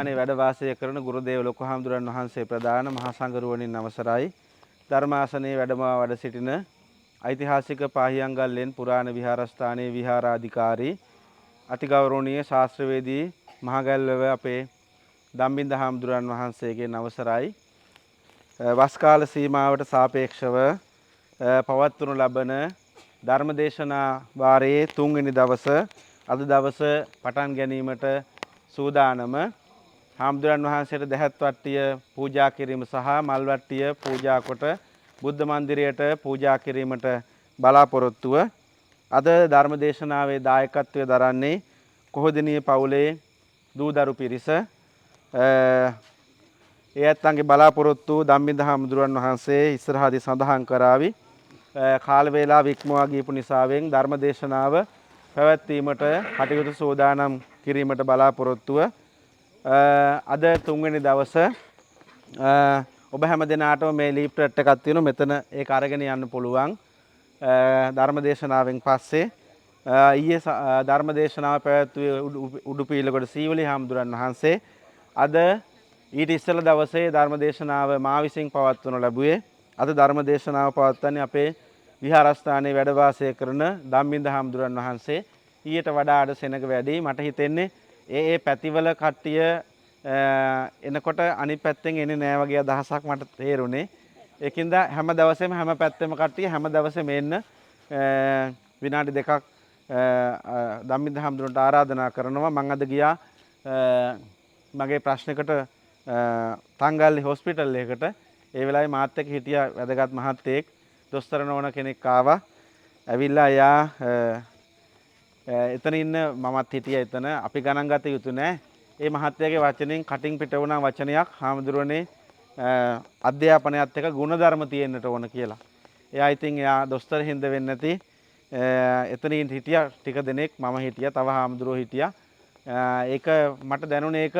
විහාරස්ථානයේ වැඩ වාසය කරන ගුරුදේව ලොකු හාමුදුරන් වහන්සේ ප්‍රදාන මහා සංඝරුවනින් අවසරයි. ධර්මාසනයේ වැඩ සිටින ඓතිහාසික පාහියන්ගල්ලෙන් පුරාණ විහාරස්ථානයේ විහාරාධිකාරී අතිගෞරවනීය ශාස්ත්‍රවේදී මහගල්වැව අපේ දම්බින්ද හාමුදුරන් වහන්සේගෙන් අවසරයි. වස් කාල සීමාවට සාපේක්ෂව පවත්වනු ලබන ධර්මදේශනා වාරයේ 3 වෙනි දවස අද දවස පටන් ගැනීමට සූදානම හාමුදුරන් වහන්සේට දැහැත් වට්ටිය පූජා කිරීම සහ මල් වට්ටිය පූජා කොට බුද්ධ මන්දිරයට පූජා කිරීමට බලාපොරොත්තුව අද ධර්මදේශනාවේ දායකත්වය දරන්නේ කොහොදිනිය පවුලේ දූදරු පිරිස. ඒ ඇත්තන්ගේ බලාපොරොත්තු දම්බින්ද හාමුදුරන් වහන්සේ ඉස්සරහදී සඳහන් කරાવી කාල වේලාව ඉක්මවා ගියපු නිසාවෙන් ධර්මදේශනාව පැවැත්වීමට කටයුතු සූදානම් කිරීමට බලාපොරොත්තුව අද 3 වෙනි දවස ඔබ හැම දිනාටම මේ ලීෆ්ලට් එකක් තියෙනවා මෙතන ඒක අරගෙන යන්න පුළුවන් ධර්මදේශනාවෙන් පස්සේ ඊයේ ධර්මදේශනාව පැවැත්වුවේ උඩුපීලගොඩ සීවලි හාමුදුරන් වහන්සේ අද ඊට ඉස්සෙල්ලා දවසේ ධර්මදේශනාව මා විසින් පවත්වනු ලැබුවේ අද ධර්මදේශනාව පවත්වන්නේ අපේ විහාරස්ථානයේ වැඩ වාසය කරන දම්බින්ද හාමුදුරන් වහන්සේ. ඊට වඩා අඩ සෙනග වැඩි මට හිතෙන්නේ ඒ පැතිවල කට්ටිය එනකොට අනිත් පැත්තෙන් එන්නේ නෑ වගේ අදහසක් මට තේරුනේ. ඒකින්ද හැම දවසෙම හැම පැත්තෙම කට්ටිය හැම දවසෙම එන්න විනාඩි 2ක් දම්බින්ද හාමුදුරන්ට ආරාධනා කරනවා. මම අද ගියා මගේ ප්‍රශ්නයකට තංගල්ලි හොස්පිටල් එකකට. ඒ වෙලාවේ මාත් එක්ක හිටියා වැදගත් මහත්තයෙක් දොස්තර නෝන කෙනෙක් ආවා. ඇවිල්ලා එයා එතන ඉන්න මමත් හිටියා එතන. අපි ගණන් ගත යුතු නෑ. ඒ මහත්තයාගේ වචනෙන් කටින් පිට වුණා වචනයක් හාමුදුරනේ අධ්‍යාපනයත් එක්ක ගුණධර්ම තියෙන්නට ඕන කියලා. එයා ඉතින් එයා දොස්තර හින්ද වෙන්නේ නැති එතනින් හිටියා ටික දෙනෙක් මම හිටියා තව හාමුදුරුවෝ හිටියා. ඒක මට දැනුනේ ඒක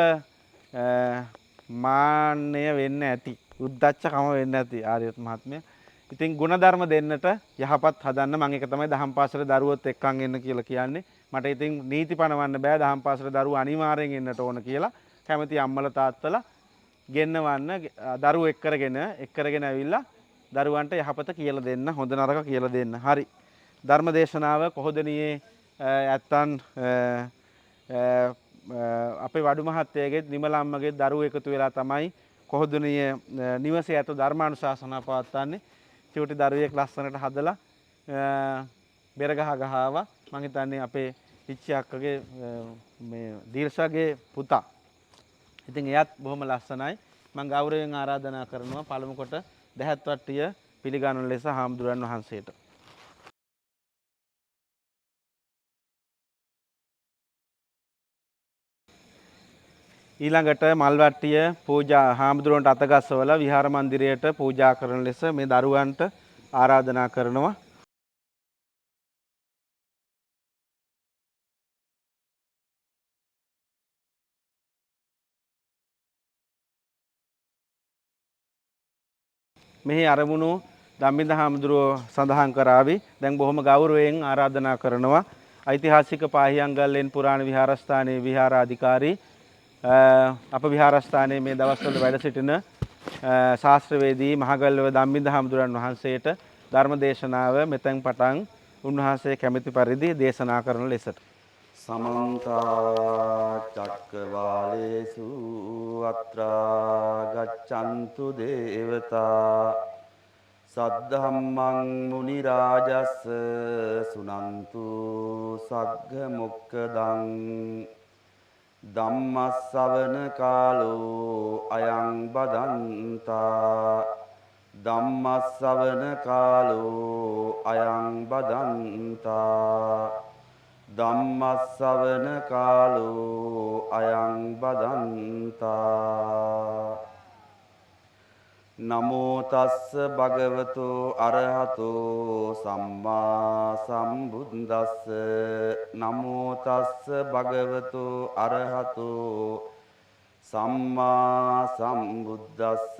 මාන්නය වෙන්න ඇති. උද්දච්චකම වෙන්න ඇති ආර්යත් මහත්මයා. ඉතින් ගුණධර්ම දෙන්නට යහපත් හදන්න මම ඒක තමයි දහම් පාසලේ දරුවොත් එක්කන් එන්න කියලා කියන්නේ. මට ඉතින් නීති පනවන්න බෑ දහම් පාසලේ දරුවෝ අනිවාර්යෙන් එන්නට ඕන කියලා. කැමති අම්මලා තාත්තලා ගෙන්නවන්න දරුවෝ එක්කරගෙන ඇවිල්ලා දරුවන්ට යහපත කියලා දෙන්න හොඳ නරක කියලා දෙන්න. හරි. ධර්මදේශනාව කොහොදනියේ ඇත්තන් අපේ වඩු මහත්තයාගේ නිමල අම්මගේ දරුවෝ එකතු වෙලා තමයි කොහොදනියේ නිවසේ ඇතු ධර්මානුශාසනා පවත්වන්නේ. චූටි දරුවෙක් ලස්සනට හදලා බෙර ගහවා මං හිතන්නේ අපේ පිච්චි අක්කගේ මේ දීර්ෂාගේ පුතා. ඉතින් එයාත් බොහොම ලස්සනයි. මම ගෞරවයෙන් ආරාධනා කරනවා පළමු කොට දැහැත් වට්ටිය පිළිගන්නු ලෙස හාමුදුරන් වහන්සේට. ඊළඟට මල් වට්ටිය පූජා හාමුදුරුවන්ට අතගස්සවලා විහාර මන්දිරයට පූජා කරන ලෙස මේ දරුවන්ට ආරාධනා කරනවා. මෙහි අරමුණු දම්බින්ද හාමුදුරුවෝ සඳහන් කරાવી. දැන් බොහොම ගෞරවයෙන් ආරාධනා කරනවා ඓතිහාසික පාහියන්ගල්ලෙන් පුරාණ විහාරස්ථානයේ විහාරාධිකාරී අප විහාරස්ථානයේ මේ දවස්වල වැඩ සිටින ශාස්ත්‍රවේදී මහගල්ලව දම්බින්ද හාමුදුරන් වහන්සේට ධර්ම දේශනාව මෙතෙන් පටන් උන්වහන්සේ කැමැති පරිදි දේශනා කරන ලෙසට. සමන්ත චක්කවාලේසු අත්‍රා ගච්ඡන්තු දේවතා සද්ධම්මං මුනි රාජස් සුනන්තු සග්ග මොක්ඛදං ධම්මස්සවන කාලෝ අයං බදන්තා ධම්මස්සවන කාලෝ අයං බදන්තා ධම්මස්සවන කාලෝ අයං බදන්තා නමෝ තස්ස භගවතු අරහතෝ සම්මා සම්බුද්දස්ස නමෝ තස්ස භගවතු අරහතෝ සම්මා සම්බුද්දස්ස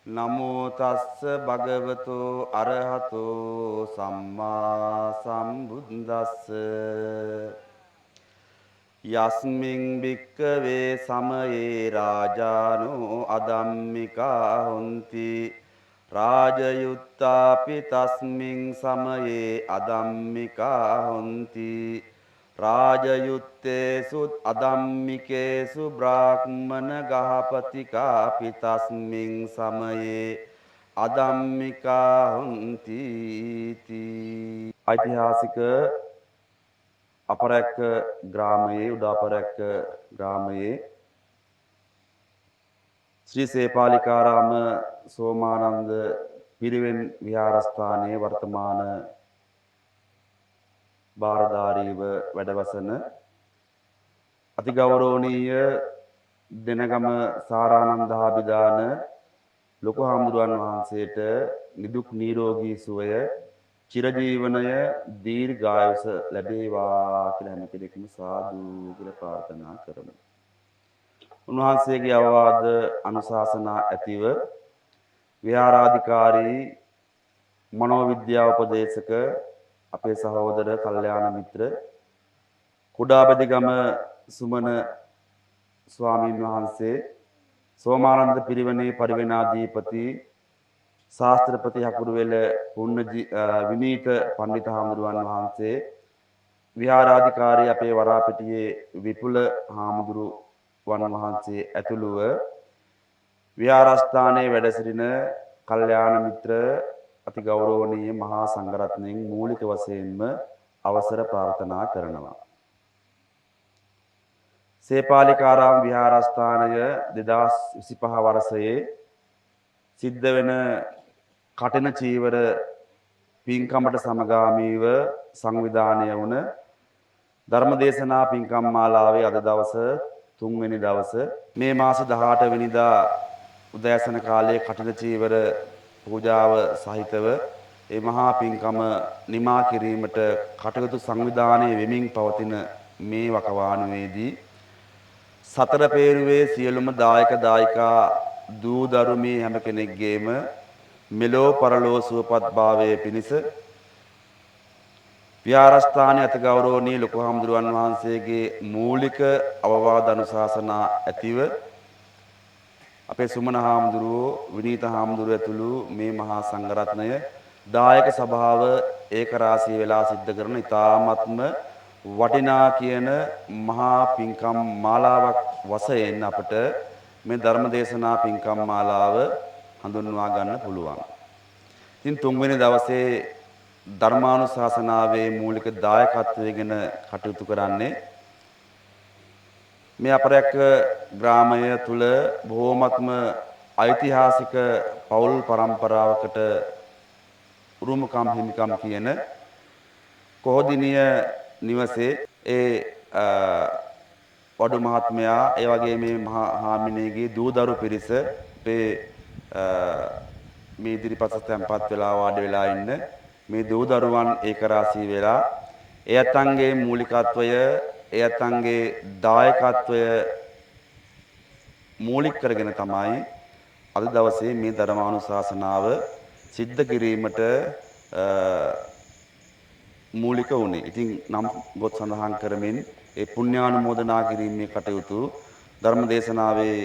නමෝ තස්ස භගවතු අරහතෝ සම්මා සම්බුද්දස්ස යස්මින් භික්කවේ සමයේ රාජානෝ අදම්මිකා හොಂತಿ රාජයුත්තාපි තස්මින් සමයේ අදම්මිකා හොಂತಿ රාජයුත්තේසු අදම්මිකේසු බ්‍රාහ්මණ ගහපතිකාපි තස්මින් සමයේ අදම්මිකා හොಂತಿ. ඓතිහාසික අපරැක්ක ග්‍රාමයේ උඩාපරැක්ක ග්‍රාමයේ ශ්‍රී සේපාලිකාරාම සෝමානන්ද පිරිවෙන් විහාරස්ථානයේ වර්තමාන භාරධාරීව වැඩවසන අතිගෞරවනීය දෙනගම සාරානන්දහාභිදාන ලොකු හාමුදුරුවන් වහන්සේට නිදුක් නිරෝගී සුවය චිරජීවනය දීර්ඝායුෂ ලැබේවා කියලා හැම කෙනෙක්ම සාදු කියලා ප්‍රාර්ථනා කරමු. උන්වහන්සේගේ අවවාද අනුශාසනා ඇතිව විහාරාධිකාරී මනෝවිද්‍යා උපදේශක අපේ සහෝදර කල්යාණ මිත්‍ර කුඩාබෙදිගම සුමන ස්වාමීන් වහන්සේ සෝමානන්ද පිරිවෙනේ පරිවෙනාධිපති ශාස්ත්‍රපති හකුරුවෙල පුන්න විනීත පණ්ඩිත හාමුදුරුවන් වහන්සේ විහාරාධිකාරී අපේ වරාපිටියේ විපුල හාමුදුරුවන් වහන්සේ ඇතුළුව විහාරස්ථානයේ වැඩ සිටින කල්යාණ මිත්‍ර අති ගෞරවනීය මහා සංඝරත්නයන් මූලික වශයෙන්ම අවසර ප්‍රාර්ථනා කරනවා. සේපාලිකාරාම විහාරස්ථානය 2025 වර්ෂයේ සිද්ධ වෙන කටින චීවර පින්කමට සමගාමීව සංවිධානය වුණ ධර්මදේශනා පින්කම් මාලාවේ අද දවස 3 වෙනි දවස මේ මාස 18 වෙනිදා උදෑසන කාලයේ කටින චීවර පූජාව සහිතව ඒ මහා පින්කම නිමා කිරීමට කටයුතු සංවිධානය වෙමින් පවතින මේ වකවානුවේදී සතර පේරුවේ සියලුම දායක දායිකා දූ දරු මේ හැම කෙනෙක්ගේම මෙලෝ පරලෝ සුවපත් භාවයේ පිණිස විහාරස්ථානයේ අතිගෞරවනීය ලොකු හාමුදුරුවන් වහන්සේගේ මූලික අවවාද අනුශාසනා ඇතිව අපේ සුමන හාමුදුරුවෝ විනීත හාමුදුරුවෝ ඇතුළු මේ මහා සංඝරත්නය දායක සභාව ඒකරාශී වෙලා සිද්ධ කරන ඉතාමත්ම වටිනා කියන මහා පින්කම් මාලාවක් වශයෙන් අපට මේ ධර්මදේශනා පින්කම් මාලාව හඳුන්වා ගන්න පුළුවන්. ඉතින් 3 වෙනි දවසේ ධර්මානුශාසනාවේ මූලික දායකත්වයෙන් කටයුතු කරන්නේ මේ අපරැක්ක ග්‍රාමය තුල බොහෝමත්ම ඓතිහාසික පෞල් පරම්පරාවකට උරුමකම් හිමිකම් කියන කොහොදිනිය නිවසේ ඒ වඩු මහත්මයා ඒ වගේ මේ මහා හාමිනේගේ දූදරු පිරිස අපේ මේ ඉදිරිපස තැන්පත් වෙලා වාඩි වෙලා ඉන්න මේ දූදරුවන් ඒකරාශී වෙලා ඒ අතංගේ මූලිකත්වය ඒ අතංගේ දායකත්වය මූලික කරගෙන තමයි අද දවසේ මේ ධර්මානුශාසනාව සිද්ධ කිරීමට මූලික වුණේ. ඉතින් නම් ගොත් සඳහන් කරමින් ඒ පුණ්‍යානුමෝදනා කිරීමේ කටයුතු ධර්මදේශනාවේ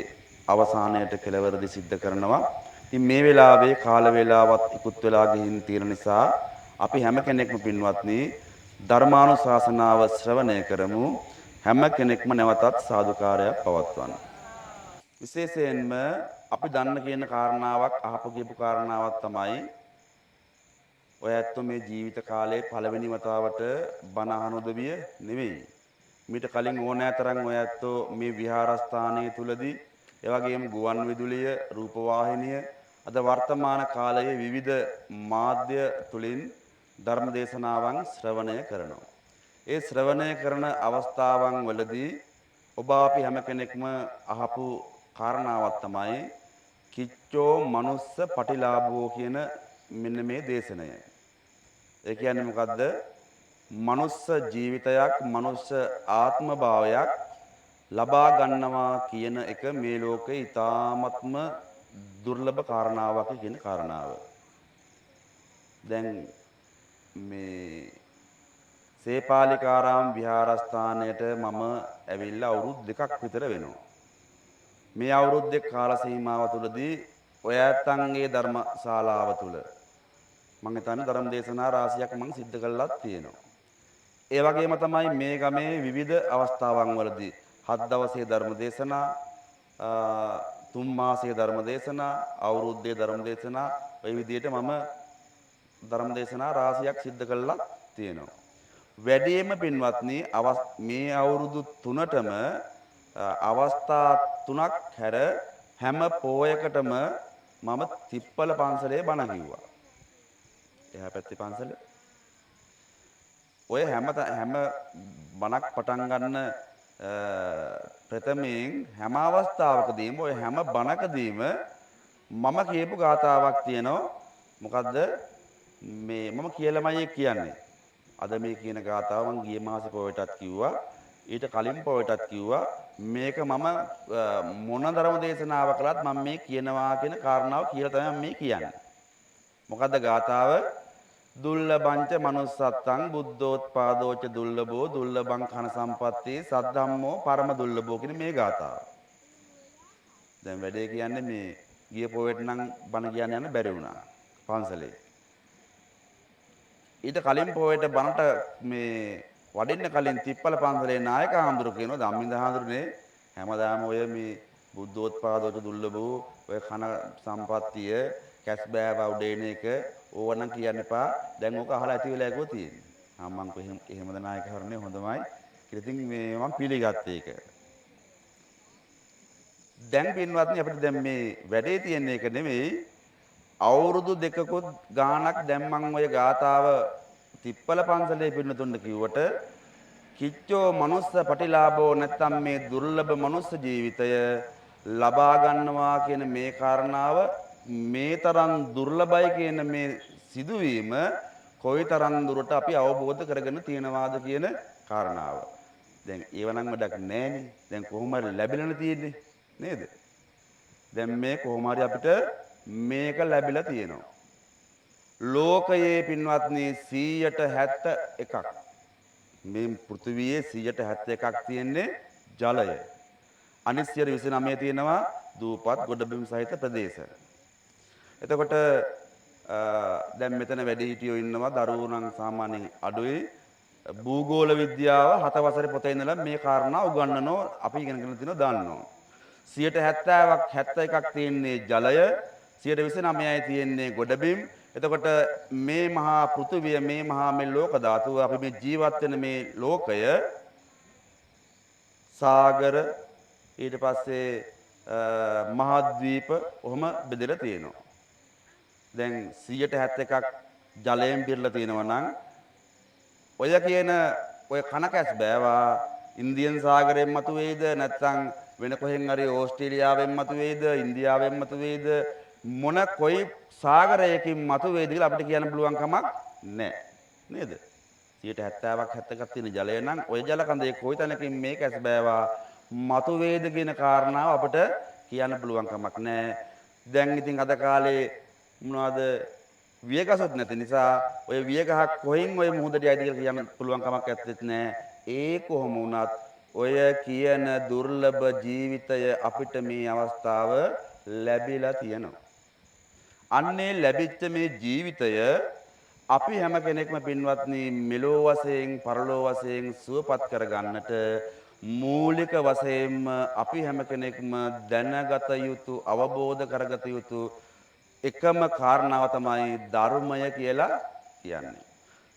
අවසානයේට කෙලවරදී සිද්ධ කරනවා. ඉතින් මේ වෙලාවේ කාල වේලාවත් ඉක්ුත් වෙලා ගිහින් තියෙන නිසා අපි හැම කෙනෙක්ම පින්වත්නි ධර්මානුශාසනාව ශ්‍රවණය කරමු. හැම කෙනෙක්ම නැවතත් සාදුකාරයක් පවත්වන්න. විශේෂයෙන්ම අපි දන්න කියන කාරණාවක් අහපු කියපු කාරණාවක් තමයි ඔය ඇත්තෝ මේ ජීවිත කාලයේ පළවෙනි වතාවට බණ අහන උදවිය නෙවෙයි. මීට කලින් ඕනෑ තරම් ඔය ඇත්තෝ මේ විහාරස්ථානයේ තුලදී ඒ වගේම ගුවන් විදුලිය රූපවාහිනිය අද වර්තමාන කාලයේ විවිධ මාධ්‍ය තුලින් ධර්ම දේශනාවන් ශ්‍රවණය කරනවා. ඒ ශ්‍රවණය කරන අවස්ථාවන් වලදී ඔබ අපි හැම කෙනෙක්ම අහපු කාරණාවක් තමයි කිච්චෝ මනුස්ස පටිලාභෝ කියන මෙන්න මේ දේශනය. ඒ කියන්නේ මොකද්ද? මනුස්ස ජීවිතයක් මනුස්ස ආත්ම භාවයක් ලබා ගන්නවා කියන එක මේ ලෝකේ ඊ타ත්ම දුර්ලභ කාරණාවක් කියන කාරණාව. දැන් මේ සේපාලිකාරාම විහාරස්ථානයට මම ඇවිල්ලා අවුරුදු 2ක් විතර වෙනවා. මේ අවුරුදු 2 කාල සීමාව තුළදී ඔය ඇත්තන්ගේ ධර්මශාලාව තුළ මම හිතන්නේ ධර්ම දේශනා රාශියක් මම සිද්ධ කළාත් තියෙනවා. ඒ වගේම තමයි මේ ගමේ විවිධ අවස්ථාවන් වලදී 7 දවසේ ධර්ම දේශනා, 3 මාසයේ ධර්ම දේශනා, අවුරුද්දේ ධර්ම දේශනා ඔය විදිහට මම ධර්ම දේශනා රාශියක් සිද්ධ කළා තියෙනවා. වැඩිම පින්වත්නි මේ අවුරුදු 3ටම අවස්ථා 3ක් හැර හැම පෝයකටම මම තිප්පල පන්සලේ බණ කිව්වා. එහා පැත්තේ පන්සල. ඔය හැම බණක් පටන් ගන්න ප්‍රථමයෙන් හැම අවස්ථාවකදීම ඔය හැම බණකදීම මම කියපු ගාතාවක් තියෙනවා. මොකද්ද? මේ මම කියලාමයි කියන්නේ. අද මේ කියන ගාතාව මම ගිය මාසේ පොයටත් කිව්වා. ඊට කලින් පොයටත් කිව්වා. මේක මම මොන ධර්ම දේශනාව කළත් මම මේ කියනවා කියන කාරණාව කියලා තමයි මේ කියන්නේ. මොකද්ද ගාතාව? දුල්ලබංච manussත්තං බුද්ධෝත්පාදෝච දුල්ලබෝ දුල්ලබං කන සම්පatti සද්ධම්මෝ පරම දුල්ලබෝ කියන මේ ගාතාව. දැන් වැඩේ කියන්නේ මේ ගිය පොයට නම් බණ කියන්න යන්න බැරි වුණා පන්සලේ. ඊට කලින් පොයට බණට මේ වඩින්න කලින් තිප්පල පන්සලේ නායක හාමුදුරු කියනවා ධම්මින්ද හාමුදුරනේ හැමදාම ඔය මේ බුද්ධෝත්පාදෝච දුල්ලබෝ ඔය කන සම්පත්තිය කැස් බෑව උඩේන එක ඕවනම් කියන්න එපා. දැන් ඕක අහලා ඇති වෙලා ඒකෝ තියෙන්නේ. මම එහෙමද නායකවරණේ හොඳමයි. කියලා ඉතින් මේ මම පිළිගත්තේ ඒක. දැන් පින්වත්නි අපිට දැන් මේ වැඩේ තියෙන එක නෙමෙයි අවුරුදු දෙකකුත් ගාණක් දැන් මම ඔය ගාතාව තිප්පල පන්සලේ පින්නතුන්ට කිව්වට කිච්චෝ මනුස්ස පටිලාභෝ නැත්තම් මේ දුර්ලභ මනුස්ස ජීවිතය ලබා ගන්නවා කියන මේ කාරණාව මේ තරම් දුර්ලභයි කියන මේ සිදුවීම කොයිතරම් දුරට අපි අවබෝධ කරගෙන තියෙනවාද කියන කාරණාව. දැන් ඒව නම් වැඩක් නැහැනේ. දැන් කොහොම හරි ලැබිලානේ තියෙන්නේ නේද? දැන් මේ කොහොම හරි අපිට මේක ලැබිලා තියෙනවා. ලෝකයේ පින්වත්නි 171ක් මේ පෘථිවියේ 171ක් තියෙන්නේ ජලය. අනිත් 129 තියෙනවා දූපත් ගොඩබිම් සහිත ප්‍රදේශ. එතකොට දැන් මෙතන වැඩි හිටියෝ ඉන්නවා දරුවෝ නම් සාමාන්‍යයෙන් අඩුයි. භූගෝල විද්‍යාව 7 වසරේ පොතේ ඉඳලා මේ කාරණා උගන්වනවා අපි ඉගෙනගෙන තියෙනවා දන්නවා. 70ක් 71ක් තියෙන්නේ ජලය, 29යි තියෙන්නේ ගොඩබිම්. එතකොට මේ මහා පෘථුවිය මේ මහා මේ ලෝක ධාතුව අපි මේ ජීවත් වෙන මේ ලෝකය සාගර ඊට පස්සේ මහද්වීප ඔහොම බෙදලා තියෙනවා. දැන් 171ක් ජලයෙන් පිරලා තියෙනවා නම් ඔය කියන ඔය කනකැස් බෑවා ඉන්දියන් සාගරයෙන් මතුවේද නැත්නම් වෙන කොහෙන් හරි ඕස්ට්‍රේලියාවෙන් මතුවේද ඉන්දියාවෙන් මතුවේද මොන කොයි සාගරයකින් මතුවේද කියලා අපිට කියන්න පුළුවන් කමක් නැහැ නේද 70ක් 71ක් තියෙන ජලය නම් ඔය ජල කඳේ කොයි තැනකින් මේ කැස් බෑවා මතුවේද කියන කාරණාව අපිට කියන්න පුළුවන් කමක් නැහැ දැන් ඉතින් අද කාලේ මොනවද වියගසොත් නැති නිසා ඔය වියගහක් කොහෙන් ඔය මුහුදට යයිද කියලා කියන්න පුළුවන් කමක් නැත්තේත් නෑ ඒ කොහොම වුණත් ඔය කියන දුර්ලභ ජීවිතය අපිට මේ අවස්ථාව ලැබිලා තියෙනවා අන්නේ ලැබිච්ච මේ ජීවිතය අපි හැම කෙනෙක්ම පින්වත්නි මෙලෝ වශයෙන් පරලෝ වශයෙන් සුවපත් කරගන්නට මූලික වශයෙන්ම අපි හැම කෙනෙක්ම දැනගත යුතු අවබෝධ කරගත යුතු එකම කාරණාව තමයි ධර්මය කියලා කියන්නේ.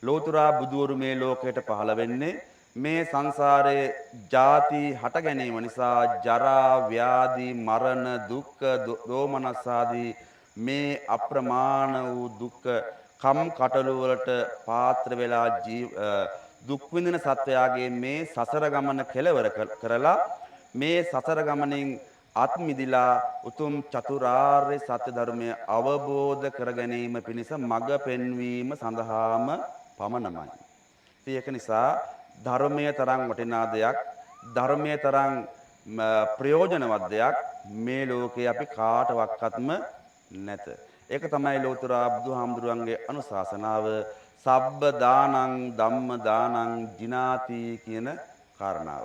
ලෝතුරා බුදුවරු මේ ලෝකයට පහළ වෙන්නේ මේ සංසාරයේ ජාති හට ගැනීම නිසා ජරා ව්‍යාධි මරණ දුක්ඛ දෝමනස් ආදී මේ අප්‍රමාණ වූ දුක්ඛ කම් කටළු වලට පාත්‍ර වෙලා දුක් විඳින සත්වයාගේ මේ සසර ගමන කෙලවර කරලා මේ සසර ගමනින් අත් මිදිලා උතුම් චතුරාර්ය සත්‍ය ධර්මය අවබෝධ කර ගැනීම පිණිස මඟ පෙන්වීම සඳහාම පමණමයි. ඒක නිසා ධර්මයේ තරම් වටිනා දෙයක් ධර්මයේ තරම් ප්‍රයෝජනවත් දෙයක් මේ ලෝකේ අපි කාටවත්ම නැත. ඒක තමයි ලෝතර බුදුහාමුදුරන්ගේ අනුශාසනාව සබ්බ දානං ධම්ම දානං ජිනාති කියන කාරණාව.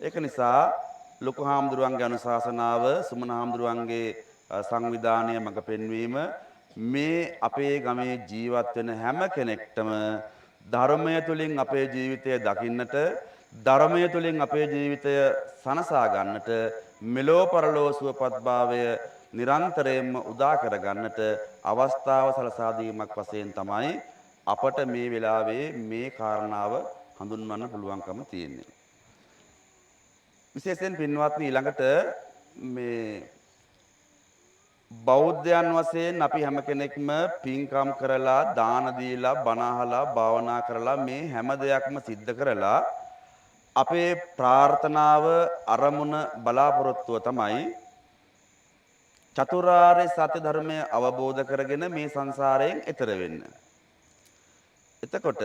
ඒක නිසා ලොකු හාමුදුරුවන්ගේ අනුශාසනාව සුමන හාමුදුරුවන්ගේ සංවිධානය මඟ පෙන්වීම මේ අපේ ගමේ ජීවත් වෙන හැම කෙනෙක්ටම ධර්මය තුලින් අපේ ජීවිතය දකින්නට ධර්මය තුලින් අපේ ජීවිතය සනසා ගන්නට මෙලෝ පරලෝ සුවපත්භාවය නිරන්තරයෙන්ම උදා කර ගන්නට අවස්ථාව සලසා දීමක් වශයෙන් තමයි අපට මේ වෙලාවේ මේ කාරණාව හඳුන්වන්න පුළුවන්කම තියෙන්නේ. විශේෂයෙන් පින්වත්නි ඊළඟට මේ බෞද්ධයන් වශයෙන් අපි හැම කෙනෙක්ම පින්කම් කරලා දාන දීලා බණ අහලා භාවනා කරලා මේ හැම දෙයක්ම සිද්ධ කරලා අපේ ප්‍රාර්ථනාව අරමුණ බලාපොරොත්තුව තමයි චතුරාර්ය සත්‍ය ධර්මය අවබෝධ කරගෙන මේ සංසාරයෙන් එතර වෙන්න. එතකොට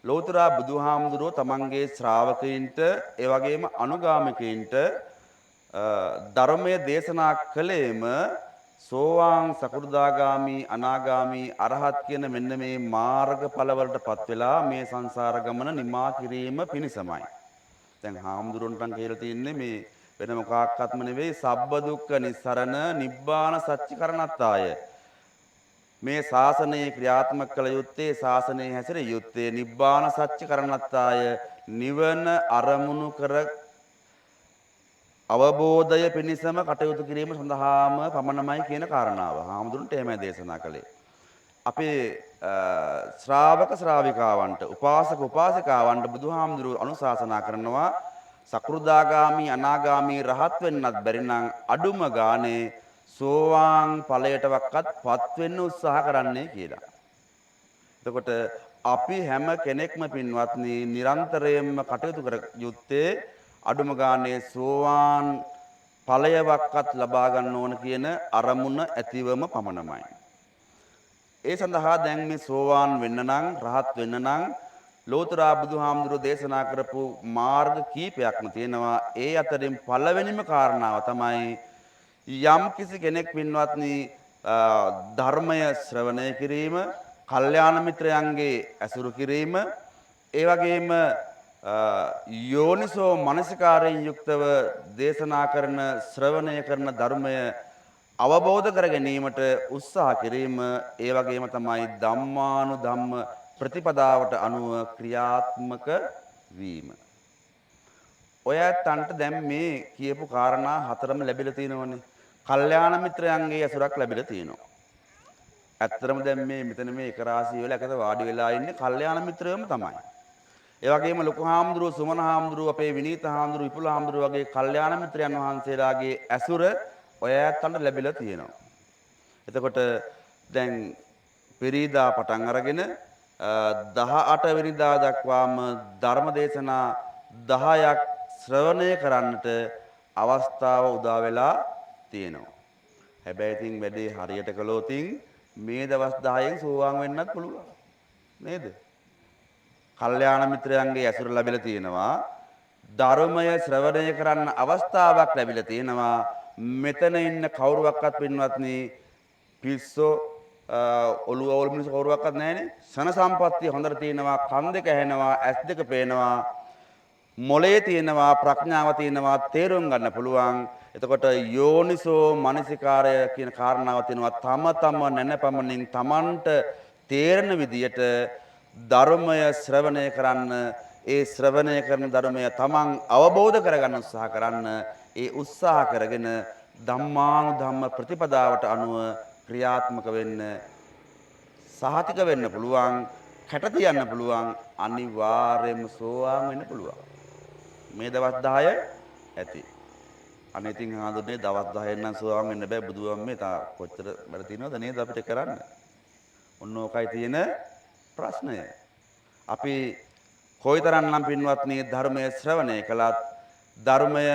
ලෝතර බුදුහාමුදුරුවෝ තමන්ගේ ශ්‍රාවකයින්ට ඒ වගේම අනුගාමිකයින්ට ධර්මය දේශනා කළේම සෝවාන් සකෘදාගාමි අනාගාමි අරහත් කියන මෙන්න මේ මාර්ගඵලවලටපත් වෙලා මේ සංසාර ගමන නිමා කිරීම පිණිසමයි. දැන් හාමුදුරුවන්ටන් කියලා තියන්නේ මේ වෙන මොකක්වත්ම නෙවෙයි සබ්බ දුක්ඛ නිස්සරණ නිබ්බාන සච්චිකරණත්තාය. මේ ශාසනයේ ක්‍රියාත්මක කළ යුත්තේ ශාසනයේ හැසිර යුත්තේ නිබ්බාන සච්චිකරණත්තාය නිවන අරමුණු කර අවබෝධය පිණිසම කටයුතු කිරීම සඳහාම පමණමයි කියන කාරණාව. හාමුදුරන්ට එහෙමයි දේශනා කළේ. අපේ ශ්‍රාවක ශ්‍රාවිකාවන්ට උපාසක උපාසිකාවන්ට බුදුහාමුදුරුවෝ අනුශාසනා කරනවා සකෘදාගාමි අනාගාමි රහත් වෙන්නත් බැරි නම් අඩුම ගානේ සෝවාන් ඵලයටවත් පත් වෙන්න උත්සාහ කරන්නේ කියලා. එතකොට අපි හැම කෙනෙක්ම පින්වත්නි නිරන්තරයෙන්ම කටයුතු කර යුත්තේ අඩුම ගානේ සෝවාන් ඵලයවත් ලබා ගන්න ඕන කියන අරමුණ ඇතිවම පමණමයි. ඒ සඳහා දැන් මේ සෝවාන් වෙන්න නම් රහත් වෙන්න නම් ලෝතර බුදුහාමුදුරුවෝ දේශනා කරපු මාර්ග කීපයක්ම තියෙනවා. ඒ අතරින් පළවෙනිම කාරණාව තමයි යම් කිසි කෙනෙක් පින්වත්නි ධර්මය ශ්‍රවණය කිරීම, කල්යාණ මිත්‍රයන්ගේ ඇසුරු කිරීම, ඒ වගේම යෝනිසෝ මනසිකාරයෙන් යුක්තව දේශනා කරන ශ්‍රවණය කරන ධර්මය අවබෝධ කර ගැනීමට උත්සාහ කිරීම, ඒ වගේම තමයි ධම්මානුධම්ම ප්‍රතිපදාවට අනුව ක්‍රියාත්මක වීම. ඔය ඇත්තන්ට දැන් මේ කියපු කාරණා හතරම ලැබිලා තියෙනවනේ. කල්යාණ මිත්‍රයන්ගේ ඇසුරක් ලැබිලා තියෙනවා. ඇත්තටම දැන් මේ මෙතන මේ එක රාශිය වෙලා එකද වාඩි වෙලා ඉන්නේ කල්යාණ මිත්‍රයෝම තමයි. ඒ වගේම ලොකු හාමුදුරුවෝ, සුමන හාමුදුරුවෝ, අපේ විනීත හාමුදුරුවෝ, විපුල හාමුදුරුවෝ වගේ කල්යාණ මිත්‍රයන් වහන්සේලාගේ ඇසුර ඔය ඇත්තන්ට ලැබිලා තියෙනවා. එතකොට දැන් පෙරීදා පටන් අරගෙන 18 වෙනිදා දක්වාම ධර්ම දේශනා 10ක් ශ්‍රවණය කරන්නට අවස්ථාව උදා වෙලා තියෙනවා. හැබැයි ඉතින් වැඩේ හරියට කළොත් මේ දවස් 10න් සෝවාන් වෙන්නත් පුළුවන්. නේද? කල්යාණ මිත්‍රයන්ගේ ඇසුර ලැබිලා තියෙනවා. ධර්මය ශ්‍රවණය කරන්න අවස්ථාවක් ලැබිලා තියෙනවා. මෙතන ඉන්න කවුරුවක්වත් පින්වත්නි පිස්සෝ ඔළුව අවුල් මිනිස්සු කවුරුවක්වත් නැහැනේ. ශන සම්පත්තිය හොඳට තියෙනවා, කන් දෙක ඇහෙනවා, ඇස් දෙක පේනවා, මොලේ තියෙනවා, ප්‍රඥාව තියෙනවා, තේරුම් ගන්න පුළුවන්. එතකොට යෝනිසෝ මනසිකාරය කියන කාරණාව තියෙනවා. තම නැනපමණින් Tamanට තේරෙන විදියට ධර්මය ශ්‍රවණය කරන්න, ඒ ශ්‍රවණය කරන ධර්මය Taman අවබෝධ කරගන්න උත්සාහ කරන්න, ඒ උත්සාහ කරගෙන ධම්මානුධම්ම ප්‍රතිපදාවට අනුව ක්‍රියාත්මක වෙන්න, සහතික වෙන්න පුළුවන්, කැට තියන්න පුළුවන්, අනිවාර්යයෙන්ම සෝවාන් වෙන්න පුළුවන්. මේ දවස් 10 ඇති. අනේ ඉතින් හාඳුනේ දවස් 10 නම් සෝවාන් වෙන්න බෑ. බුදුන් මේ තා කොච්චර වැඩ තියෙනවද නේද අපිට කරන්න. ඔන්න ඕකයි තියෙන ප්‍රශ්නය. අපි කොයිතරම්නම් පින්වත්නි ධර්මය ශ්‍රවණය කළත් ධර්මය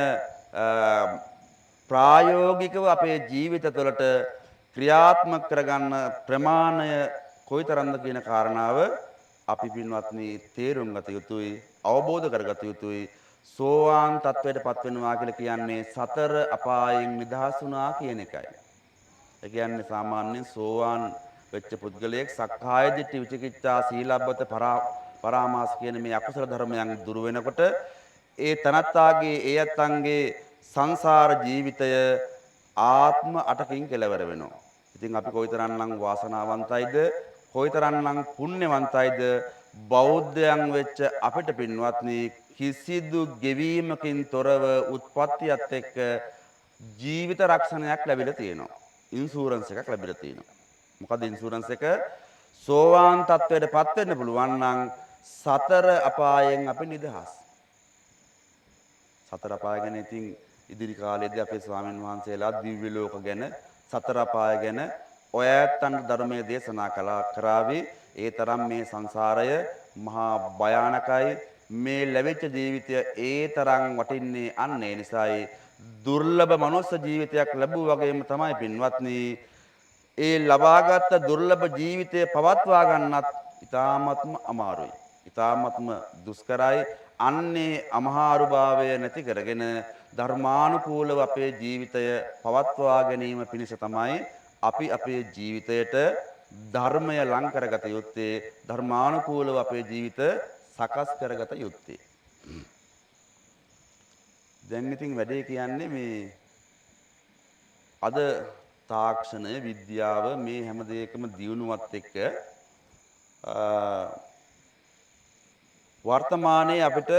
ප්‍රායෝගිකව අපේ ජීවිත තුළට ක්‍රියාත්මක කරගන්න ප්‍රමාණය කොයිතරම්ද කියන කාරණාව අපි පින්වත්නි තේරුම් ගත යුතුයි, අවබෝධ කරගත යුතුයි. සෝවාන් තත්වයටපත් වෙනවා කියලා කියන්නේ සතර අපායෙන් නිදහස් වුණා කියන එකයි. ඒ කියන්නේ සාමාන්‍යයෙන් සෝවාන් වෙච්ච පුද්ගලයෙක් සක්කාය දිට්ඨි විචිකිච්ඡා සීලබ්බත පරාමාස කියන මේ අකුසල ධර්මයන් දුරු වෙනකොට ඒ තනත්තාගේ ඒ අත්තන්ගේ සංසාර ජීවිතය ආත්ම 8කින් කෙලවර වෙනවා. ඉතින් අපි කොයිතරම්නම් වාසනාවන්තයිද කොයිතරම්නම් පුණ්‍යවන්තයිද බෞද්ධයන් වෙච්ච අපිට පින්වත්නි කිසිදු ගෙවීමකින් තොරව උත්පත්තියත් එක්ක ජීවිත රක්ෂණයක් ලැබිලා තියෙනවා. ඉන්ෂුරන්ස් එකක් ලැබිලා තියෙනවා. මොකද ඉන්ෂුරන්ස් එක සෝවාන් තත්වයටපත් වෙන්න පුළුවන් නම් සතර අපායෙන් අපි නිදහස්. සතර අපාය ගැන ඉතින් ඉදිරි කාලයේදී අපේ ස්වාමීන් වහන්සේලා දිව්‍ය ලෝක ගැන සතර අපාය ගැන ඔය ඇත්තන්ට ධර්මයේ දේශනා කරාවේ. ඒ තරම් මේ සංසාරය මහා භයානකයි. මේ ලැබෙච්ච ජීවිතය ඒ තරම් වටින්නේ අන්න ඒ නිසායි දුර්ලභ මනුස්ස ජීවිතයක් ලැබුවා වගේම තමයි පින්වත්නි ඒ ලබාගත් දුර්ලභ ජීවිතය පවත්වා ගන්නත් ඉතාමත්ම අමාරුයි. ඉතාමත්ම දුෂ්කරයි. අන්නේ අමහාරුභාවය නැති කරගෙන ධර්මානුකූලව අපේ ජීවිතය පවත්වා ගැනීම පිණිස තමයි අපි අපේ ජීවිතයට ධර්මය ලං කරගත යුත්තේ. ධර්මානුකූලව අපේ ජීවිත සකස් කරගත යුත්තේ. දැන් ඉතින් වැඩේ කියන්නේ මේ අද තාක්ෂණය විද්‍යාව මේ හැම දෙයකම දියුණුවත් එක්ක වර්තමානයේ අපිට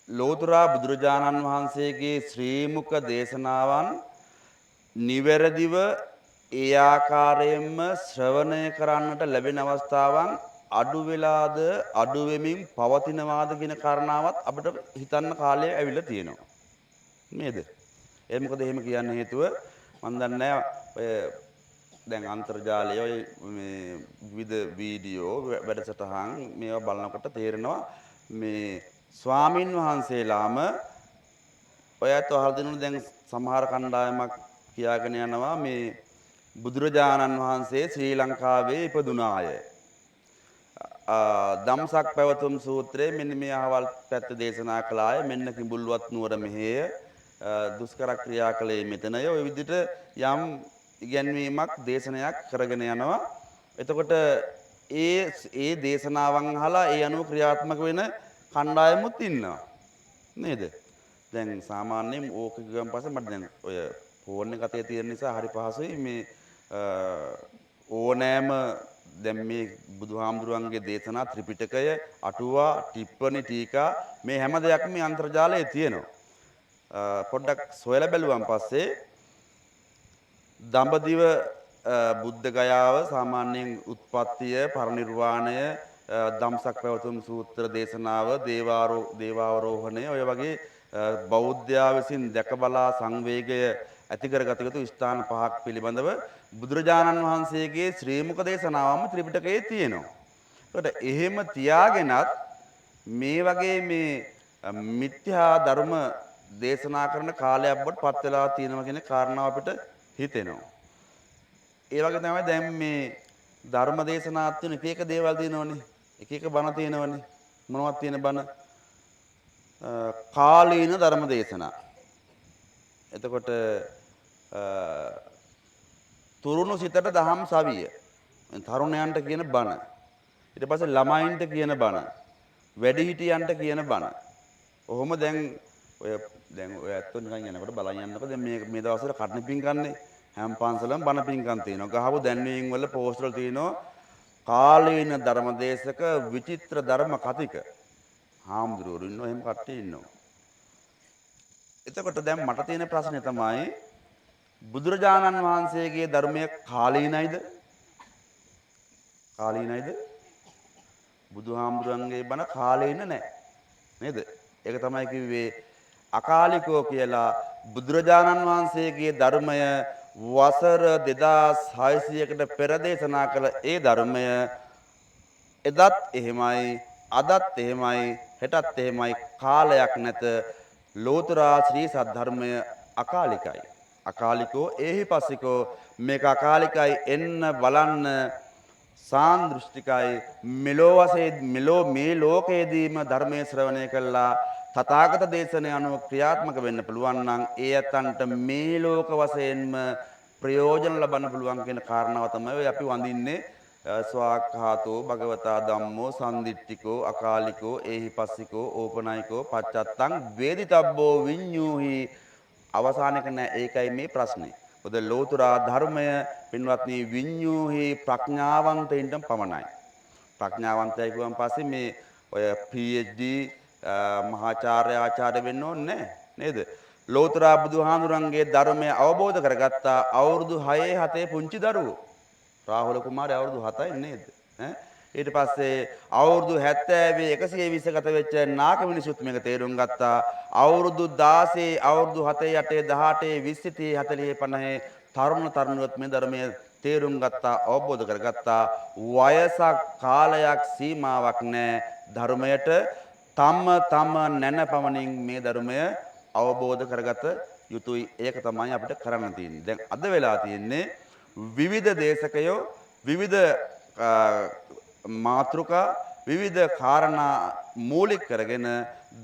ලෝතර බුදුරජාණන් වහන්සේගේ ශ්‍රී මුක දේශනාවන් නිවැරදිව ඒ ආකාරයෙන්ම ශ්‍රවණය කරන්නට ලැබෙන අවස්ථාවන් අඩු වෙලාද අඩු වෙමින් පවතිනවාද කියන කාරණාවත් අපිට හිතන්න කාලය ඇවිල්ලා තියෙනවා. නේද? ඒ මොකද එහෙම කියන්න හේතුව මම දන්නේ ඔය දැන් අන්තර්ජාලයේ ඔය මේ විවිධ වීඩියෝ වැඩසටහන් මේවා බලනකොට තේරෙනවා මේ ස්වාමින් වහන්සේලාම ඔයත් අහලා දෙනුනේ දැන් සමහර කණ්ඩායමක් කියාගෙන යනවා මේ බුදුරජාණන් වහන්සේ ශ්‍රී ලංකාවේ ඉපදුනාය. දම්සක් පැවතුම් සූත්‍රයේ මෙන්න මේ අහවල් පැත්ත දේශනා කළාය. මෙන්න කිඹුල්වත් නුවර මෙහෙය දුෂ්කර ක්‍රියා කළේ මෙතනය. ඔය විදිහට යම් ඉගැන්වීමක් දේශනයක් කරගෙන යනවා. එතකොට ඒ දේශනාවන් අහලා ඒ අනුව ක්‍රියාත්මක වෙන කණ්ඩායමුත් ඉන්නවා. නේද? දැන් සාමාන්‍යයෙන් ඕක ගියන් පස්සේ මට දැන් ඔය ෆෝන් එක අතේ තියෙන නිසා හරි පහසුයි මේ ඕනෑම දැන් මේ බුදුහාමුදුරන්ගේ දේශනා ත්‍රිපිටකය අටුවා ටිප්පණි ටීකා මේ හැම දෙයක්ම මේ අන්තර්ජාලයේ තියෙනවා. පොඩ්ඩක් සොයලා බැලුවන් පස්සේ දඹදිව බුද්ධ ගයාව සාමාන්‍යයෙන් උත්පත්තිය පරිනිර්වාණය දම්සක් පැවතුම් සූත්‍ර දේශනාව දේවාවරෝහණය ඔය වගේ බෞද්ධයා විසින් දැක බලා සංවේගය ඇති කරගත යුතු ස්ථාන පහක් පිළිබඳව බුදුරජාණන් වහන්සේගේ ශ්‍රී මුක දේශනාවම ත්‍රිපිටකයේ තියෙනවා. ඒකට එහෙම තියාගෙනත් මේ වගේ මේ මිත්‍යා ධර්ම දේශනා කරන කාලයක් බොට පත් වෙලා තියෙනවා කියන කාරණාව අපිට හිතෙනවා. ඒ වගේ තමයි දැන් මේ ධර්ම දේශනාත් තියෙන එක එක දේවල් තියෙනවනේ. එක එක බණ තියෙනවනේ. මොනවද තියෙන බණ? කාලීන ධර්ම දේශනා. එතකොට තුරුණු සිතට දහම් සවිය. තරුණයන්ට කියන බණ. ඊට පස්සේ ළමයින්ට කියන බණ. වැඩිහිටියන්ට කියන බණ. ඔහොම දැන් ඔය ඇත්තෝ නිකන් යනකොට බලන් යනකොට දැන් මේ දවස්වල කටන පින්කම්නේ හැම පන්සලම බණ පින්කම් තියෙනවා. ගහපු දැන්වීම් වල පෝස්ට් වල තියෙනවා කාලීන ධර්මදේශක විචිත්‍ර ධර්ම කතික. හාමුදුරුවෝ ඉන්නවා එහෙම කට්ටිය ඉන්නවා. එතකොට දැන් මට තියෙන ප්‍රශ්නේ තමයි බුදුරජාණන් වහන්සේගේ ධර්මයේ කාලීනයිද? කාලීනයිද? බුදුහාමුදුරන්ගේ බණ කාලීන නැහැ. නේද? ඒක තමයි කිව්වේ අකාලිකෝ කියලා. බුදුරජාණන් වහන්සේගේ ධර්මය වසර 2600කට පෙර දේශනා කළ ඒ ධර්මය එදත් එහෙමයි අදත් එහෙමයි හෙටත් එහෙමයි කාලයක් නැත. ලෝතර ශ්‍රී සද්ධර්මය අකාලිකයි. අකාලිකෝ ඒහිපස්සිකෝ මේක අකාලිකයි එන්න බලන්න සාන්දෘෂ්ටිකයි මෙලෝ මේ ලෝකයේදීම ධර්මයේ ශ්‍රවණය කළා තථාගත දේශනය අනුව ක්‍රියාත්මක වෙන්න පුළුවන් නම් ඒ ඇත්තන්ට මේ ලෝක වශයෙන්ම ප්‍රයෝජන ලබන්න පුළුවන් කියන කාරණාව තමයි ඔය අපි වඳින්නේ ස්වාක්ඛාතෝ භගවතා ධම්මෝ සම්දිට්ඨිකෝ අකාලිකෝ ඒහිපස්සිකෝ ඕපනයිකෝ පච්චත්තං වේදිතබ්බෝ විඤ්ඤූහි අවසානයක නෑ ඒකයි මේ ප්‍රශ්නේ. මොකද ලෝතුරා ධර්මය පින්වත්නි විඤ්ඤූහි ප්‍රඥාවන්තයින්ට පමණයි. ප්‍රඥාවන්තයෙක් වුවන් පස්සේ මේ ඔය PhD මහාචාර්ය ආචාර්ය වෙන්න ඕනේ නේද? ලෝතුරා බුදුහාමුදුරන්ගේ ධර්මය අවබෝධ කරගත්තා අවුරුදු 6 7 පුංචි දරුවෝ. රාහුල කුමාරයා අවුරුදු 7යි නේද? ඊට පස්සේ අවුරුදු 70 120 ගත වෙච්ච නාග මිනිසුත් මේක තේරුම් ගත්තා. අවුරුදු 16 අවුරුදු 7 8 18 20 30 40 50 තරුණ තරුණියොත් මේ ධර්මය තේරුම් ගත්තා අවබෝධ කරගත්තා. වයසක් කාලයක් සීමාවක් නැහැ ධර්මයට තම නැන පමණින් මේ ධර්මය අවබෝධ කරගත යුතුයි. ඒක තමයි අපිට කරන්න තියෙන්නේ. දැන් අද වෙලා තියෙන්නේ විවිධ දේශකයෝ විවිධ මාතෘකා විවිධ කාරණා මූලික කරගෙන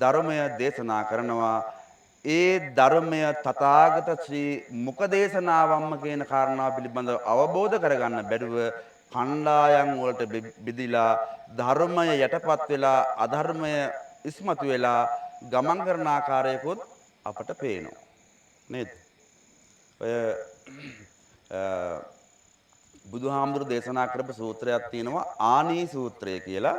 ධර්මය දේශනා කරනවා. ඒ ධර්මය තථාගත ශ්‍රී මුඛ දේශනාවම්ම කියන කාරණාව පිළිබඳව අවබෝධ කරගන්න බැරුව කණ්ඩායම් වලට බෙදිලා ධර්මය යටපත් වෙලා අධර්මය ඉස්මතු වෙලා ගමන් කරන ආකාරයකොත් අපට පේනවා නේද? ඔය බුදුහාමුදුරු දේශනා කරපු සූත්‍රයක් තියෙනවා ආනී සූත්‍රය කියලා.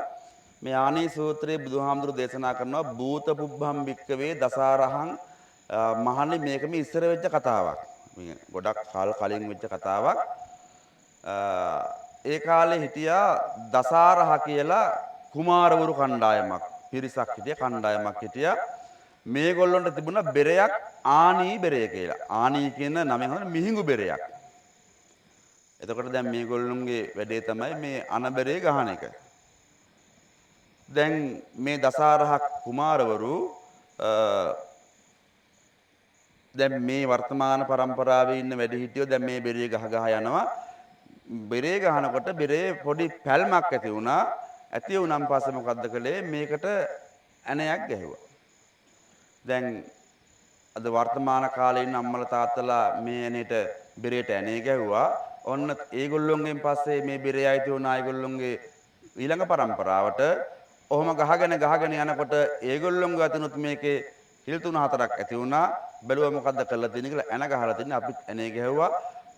මේ ආනී සූත්‍රයේ බුදුහාමුදුරු දේශනා කරනවා භූත පුබ්බම් භික්කවේ දසාරහං මහණනි මේක මේ ඉස්සර වෙච්ච කතාවක්. මේ ගොඩක් කාල කලින් වෙච්ච කතාවක්. ඒ කාලේ හිටියා දසාරහ කියලා කුමාරවරු කණ්ඩායමක් පිරිසක් හිටියා කණ්ඩායමක් හිටියා. මේගොල්ලන්ට තිබුණා බෙරයක් ආනී බෙරය කියලා. ආනී කියන නමෙන් හොන මිහිඟු බෙරයක්. එතකොට දැන් මේගොල්ලොන්ගේ වැඩේ තමයි මේ අනබරේ ගහන එක. දැන් මේ දසාරහ කුමාරවරු දැන් මේ වර්තමාන પરම්පරාවේ ඉන්න වැඩිහිටියෝ දැන් මේ බෙරේ ගහ යනවා. බෙරේ ගහනකොට බෙරේ පොඩි පැල්මක් ඇති වුණා. ඇති වුණාන් පස්සේ මොකද්ද කළේ? මේකට ඇණයක් ගැහුවා. දැන් අද වර්තමාන කාලේ ඉන්න අම්මලා තාත්තලා මේ ඇණේට බෙරේට ඇණේ ගැහුවා. ඔන්න ඒගොල්ලොන්ගෙන් පස්සේ මේ බෙරේ ආйти වුණා ඒගොල්ලොන්ගේ ඊළඟ પરම්පරාවට. ඔහොම ගහගෙන යනකොට ඒගොල්ලොන්ගේ අතනොත් මේකේ හිල් 3-4ක් ඇති වුණා. බැලුවා මොකද්ද කරලා තියෙන්නේ කියලා ඇණ ගහලා තින්නේ අපිත් ඇණේ ගැහුවා.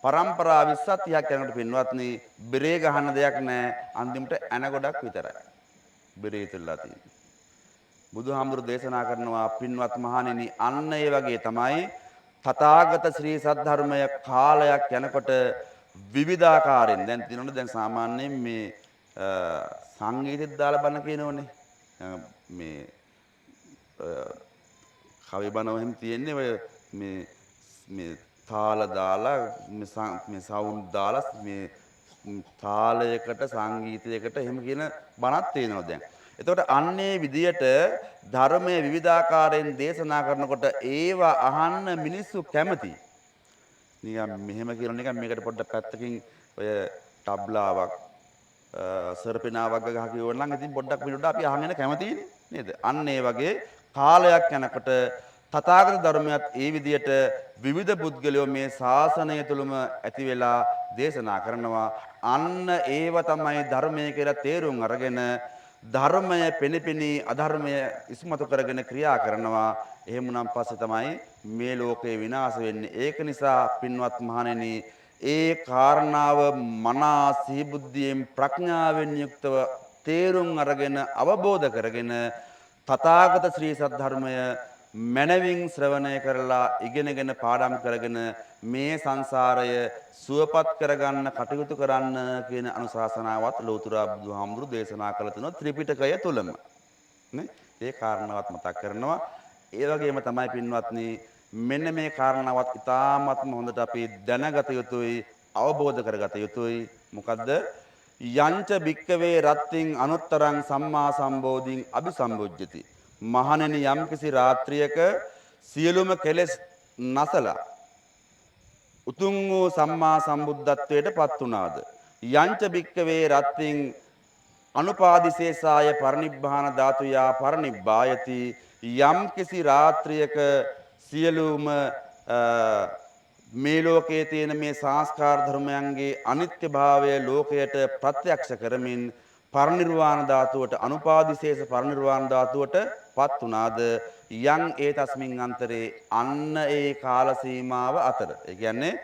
પરම්පරා 20ක් 30ක් යනකොට පින්වත්නි බෙරේ ගහන දෙයක් නැහැ. අන්තිමට ඇණ ගොඩක් විතරයි. බෙරේ තුල්ලා තියෙන්නේ. බුදුහාමුදුරු දේශනා කරනවා පින්වත් මහණෙනි අන්න ඒ වගේ තමයි තථාගත ශ්‍රී සද්ධර්මය කාලයක් යනකොට විවිධාකාරයෙන් දැන් තියෙනවනේ දැන් සාමාන්‍යයෙන් මේ සංගීතෙත් දාලා බණ කියනෝනේ මේ කවි බණව එහෙම තියෙන්නේ ඔය මේ තාල දාලා මේ සවුන්ඩ් දාලා මේ තාලයකට සංගීතයකට එහෙම කියන බණක් තියෙනවා දැන්. එතකොට අන්නේ විදියට ධර්මයේ විවිධාකාරයෙන් දේශනා කරනකොට ඒවා අහන්න මිනිස්සු කැමති. නිකන් මෙහෙම කියන එක මේකට පොඩ්ඩක් පැත්තකින් ඔය ටබ්ලාවක් සර්පිනාවක් ගහ කියවන නම් ඉතින් පොඩ්ඩක් මිනිඩ අපි අහගෙන කැමතිනේ නේද? අන්න ඒ වගේ කාලයක් යනකොට තථාගත ධර්මයත් ඒ විදියට විවිධ පුද්ගලයෝ මේ ශාසනය තුළම ඇති වෙලා දේශනා කරනවා. අන්න ඒව තමයි ධර්මය කියලා තේරුම් අරගෙන ධර්මය පෙනිපෙනී අධර්මය ඉස්මතු කරගෙන ක්‍රියා කරනවා. එහෙම නම් පස්සේ තමයි මේ ලෝකේ විනාශ වෙන්නේ. ඒක නිසා පින්වත් මහණෙනි ඒ කාරණාව මනා සිහිබුද්ධියෙන් ප්‍රඥාවෙන් යුක්තව තේරුම් අරගෙන අවබෝධ කරගෙන තථාගත ශ්‍රී සද්ධර්මය මනවින් ශ්‍රවණය කරලා ඉගෙනගෙන පාඩම් කරගෙන මේ සංසාරය සුවපත් කරගන්න කටයුතු කරන්න කියන අනුශාසනාවත් ලෝතුරා බුදුහාමුදුරු දේශනා කළ තුන ත්‍රිපිටකය තුලම නේ ඒ කාරණාවත් මතක් කරනවා. ඒ වගේම තමයි පින්වත්නි මෙන්න මේ කාරණාවත් ඉතාමත්ම හොඳට අපි දැනගත යුතුයි අවබෝධ කරගත යුතුයි. මොකද්ද? යංච භික්කවේ රත්තින් අනුත්තරං සම්මා සම්බෝධින් අபிසම්බුජ්ජති. මහණෙනි යම්කිසි රාත්‍රියක සියලුම කෙලෙස් නැසලා උතුම් වූ සම්මා සම්බුද්ධත්වයට පත් වුණාද? යංච භික්කවේ රත්තින් අනුපාදිශේෂාය පරිනිබ්බාන ධාතුයා පරිනිබ්බායති. යම්කිසි රාත්‍රියක සියලුම මේ ලෝකයේ තියෙන මේ සංස්කාර ධර්මයන්ගේ අනිත්‍යභාවය ලෝකයට ප්‍රත්‍යක්ෂ කරමින් පරිනිර්වාණ ධාතුවට අනුපාදිශේෂ පරිනිර්වාණ ධාතුවට පත් වුණාද යම් ඒ තස්මින් අන්තරේ අන්න ඒ කාල සීමාව අතර. ඒ කියන්නේ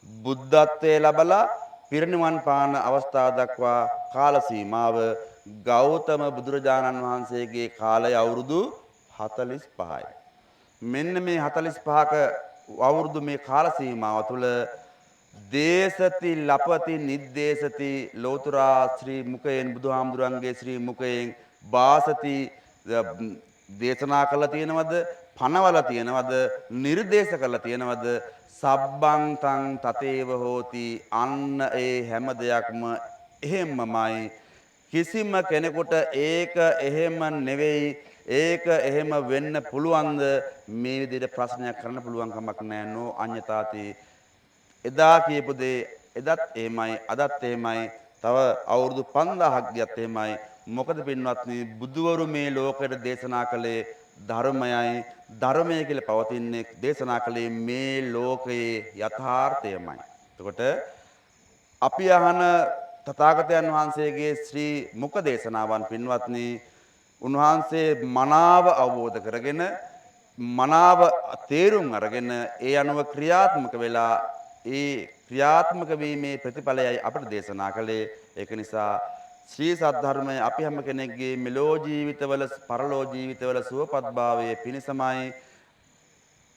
බුද්ධත්වයේ ලැබලා පිරිනිවන් පාන අවස්ථාව දක්වා කාල සීමාව ගෞතම බුදුරජාණන් වහන්සේගේ කාලය අවුරුදු 45යි. මෙන්න මේ 45ක අවුරුදු මේ කාල සීමාව තුළ දේශති ලපති නිද්දේශති ලෝතුරා ශ්‍රී මුඛයෙන් බුදුහාමුදුරන්ගේ ශ්‍රී මුඛයෙන් වාසති දේශනා කළා තියෙනවද පනවලා තියෙනවද නිර්දේශ කළා තියෙනවද සබ්බං තං තතේව හෝති අන්න ඒ හැම දෙයක්ම එහෙම්මමයි කිසිම කෙනෙකුට ඒක එහෙම නෙවෙයි ඒක එහෙම වෙන්න පුළුවන්ද මේ විදිහට ප්‍රශ්නයක් කරන්න පුළුවන් කමක් නැහැ නෝ අඤ්ඤතාති එදා කියපු දේ එදත් එහෙමයි අදත් එහෙමයි තව අවුරුදු 5000ක් ගියත් එහෙමයි මොකද පින්වත්නි බුදුවරු මේ ලෝකෙට දේශනා කළේ ධර්මයයි ධර්මය කියලා පවතින්නේ දේශනා කළේ මේ ලෝකයේ යථාර්ථයමයි. එතකොට අපි අහන තථාගතයන් වහන්සේගේ ශ්‍රී මුඛ දේශනාවන් පින්වත්නි උන්වහන්සේ මනාව අවබෝධ කරගෙන මනාව තේරුම් අරගෙන ඒ අනුව ක්‍රියාත්මක වෙලා ඒ ක්‍රියාත්මක වීමේ ප්‍රතිඵලයයි අපට දේශනා කළේ. ඒක නිසා ශ්‍රී සද්ධර්මය අපි හැම කෙනෙක්ගේ මෙලෝ ජීවිතවල පරලෝ ජීවිතවල සුවපත්භාවයේ පිණසමයි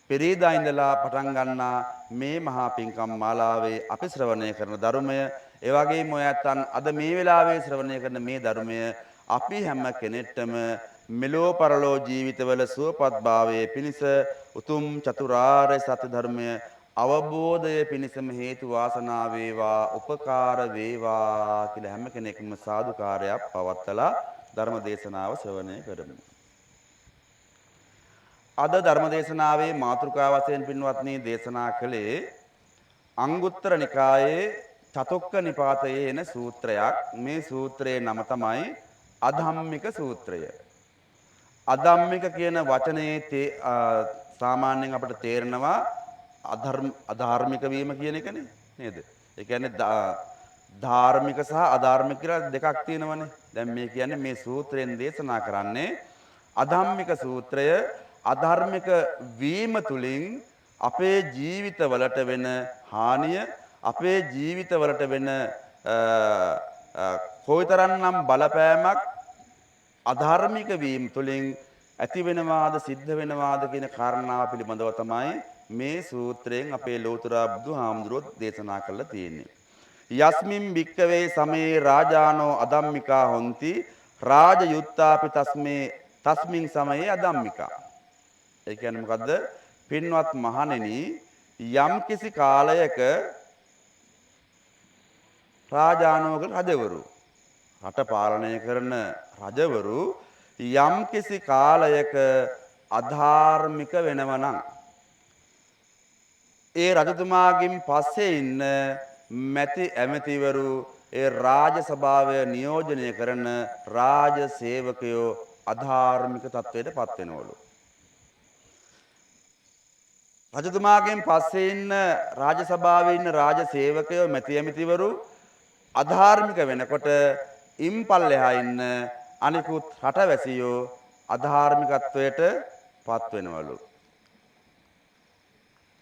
පෙරේදා ඉඳලා පටන් ගන්නා මේ මහා පිංකම් මාලාවේ අපි ශ්‍රවණය කරන ධර්මය ඒ වගේම ඔයයන් අද මේ වෙලාවේ ශ්‍රවණය කරන මේ ධර්මය අපි හැම කෙනෙක්ටම මෙලෝ පරලෝ ජීවිතවල සුවපත්භාවයේ පිණිස උතුම් චතුරාර්ය සත්‍ය ධර්මය අවබෝධය පිණිසම හේතු වාසනා වේවා උපකාර වේවා කියලා හැම කෙනෙක්ම සාදුකාරයක් පවත්ලා ධර්ම දේශනාව ශ්‍රවණය කරමු. අද ධර්ම දේශනාවේ මාතෘකාව වශයෙන් පින්වත්නි දේශනා කළේ අංගුත්තර නිකායේ චතුක්ක නිපාතයේ එන සූත්‍රයක්. මේ සූත්‍රයේ නම තමයි අධම්මික සූත්‍රය. අධම්මික කියන වචනේ සාමාන්‍යයෙන් අපිට තේරෙනවා අධාර්මික වීම කියන එකනේ නේද? ඒ කියන්නේ ධාර්මික සහ අධාර්මික කියලා දෙකක් තියෙනවනේ. දැන් මේ කියන්නේ මේ සූත්‍රයෙන් දේශනා කරන්නේ අධම්මික සූත්‍රය අධර්මික වීම තුලින් අපේ ජීවිතවලට වෙන හානිය අපේ ජීවිතවලට වෙන කොයිතරම්නම් බලපෑමක් අධාර්මික වීම තුලින් ඇති වෙනවාද සිද්ධ වෙනවාද කියන කාරණාව පිළිබඳව තමයි මේ සූත්‍රයෙන් අපේ ලෝතර බුදුහාමුදුරුවෝ දේශනා කළා තියෙන්නේ. යස්මින් භික්කවේ සමේ රාජානෝ අධම්මිකා හොಂತಿ රාජ යුත්තාපි තස්මින් සමයේ අධම්මිකා. ඒ කියන්නේ මොකද්ද? පින්වත් මහණෙනි යම් කිසි කාලයක රාජානෝක රජවරු රට පාලනය කරන රජවරු යම් කිසි කාලයක අධාර්මික වෙනවනම් ඒ රජතුමාගෙන් පස්සේ ඉන්න මැති ඇමතිවරු ඒ රාජ සභාවය නියෝජනය කරන රාජ සේවකයෝ අධාර්මික තත්වයට පත් වෙනවලු. රජතුමාගෙන් පස්සේ ඉන්න රාජ සභාවේ ඉන්න රාජ සේවකයෝ මැති ඇමතිවරු අධාර්මික වෙනකොට ඉම්පල්ලෙහා ඉන්න අනිකුත් රටවැසියෝ අධාර්මිකත්වයට පත් වෙනවලු.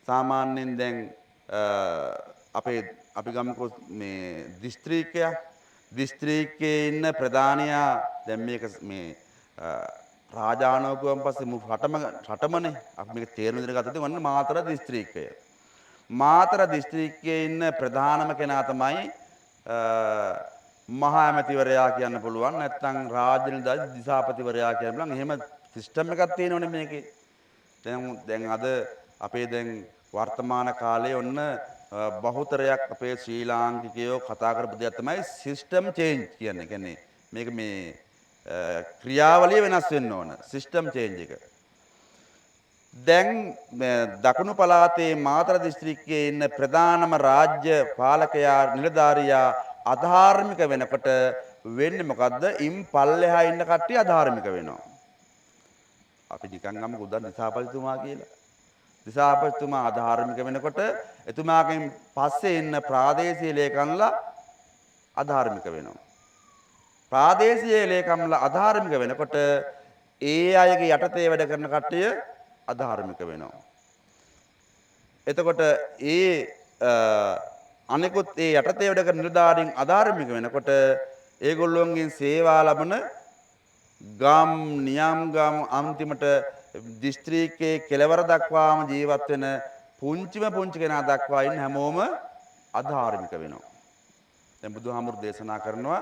සාමාන්‍යයෙන් දැන් අපි ගමුකෝ මේ දිස්ත්‍රික්කයේ ඉන්න ප්‍රධානියා දැන් මේක මේ රාජානෝකුවන් පස්සේ රටමනේ අපි මේක තේරුම් දෙන්න ගත්තොත් වන්න මාතර දිස්ත්‍රික්කය. මාතර දිස්ත්‍රික්කයේ ඉන්න ප්‍රධානම කෙනා තමයි මහා ඇමතිවරයා කියන්න පුළුවන් නැත්නම් රාජ්‍ය නිලධාරි දිසාපතිවරයා කියන්න පුළුවන්. එහෙම සිස්ටම් එකක් තියෙනවනේ මේකේ. දැන් අද අපේ දැන් වර්තමාන කාලේ ඔන්න බහුතරයක් අපේ ශ්‍රී ලාංකිකයෝ කතා කරපු දෙයක් තමයි සිස්ටම් චේන්ජ් කියන්නේ. කියන්නේ මේක මේ ක්‍රියාවලිය වෙනස් වෙන්න ඕන සිස්ටම් චේන්ජ් එක. දැන් දකුණු පළාතේ මාතර දිස්ත්‍රික්කයේ ඉන්න ප්‍රධානම රාජ්‍ය පාලකයා නිලධාරියා අධාර්මික වෙනකොට වෙන්නේ මොකද්ද? ඉම් පල්ලෙහා ඉන්න කට්ටිය අධාර්මික වෙනවා. අපි නිකන් ගමු උදාහරණ දිසාපතිතුමා කියලා. දිසාපතිතුමා අධාර්මික වෙනකොට එතුමාගෙන් පස්සේ ඉන්න ප්‍රාදේශීය ලේකම්ලා අධාර්මික වෙනවා. ප්‍රාදේශීය ලේකම්ලා අධාර්මික වෙනකොට ඒ අයගේ යටතේ වැඩ කරන කට්ටිය අධාර්මික වෙනවා. එතකොට අනෙකුත් ඒ යටතේ වැඩ කරන නිලධාරීන් අධාර්මික වෙනකොට ඒගොල්ලොන්ගෙන් සේවා ලබන ගම් නියම් ගම් අන්තිමට දිස්ත්‍රික්කයේ කෙළවර දක්වාම ජීවත් වෙන පුංචිම පුංචි කෙනා දක්වා ඉන්න හැමෝම අධාර්මික වෙනවා. දැන් බුදුහාමුදුරු දේශනා කරනවා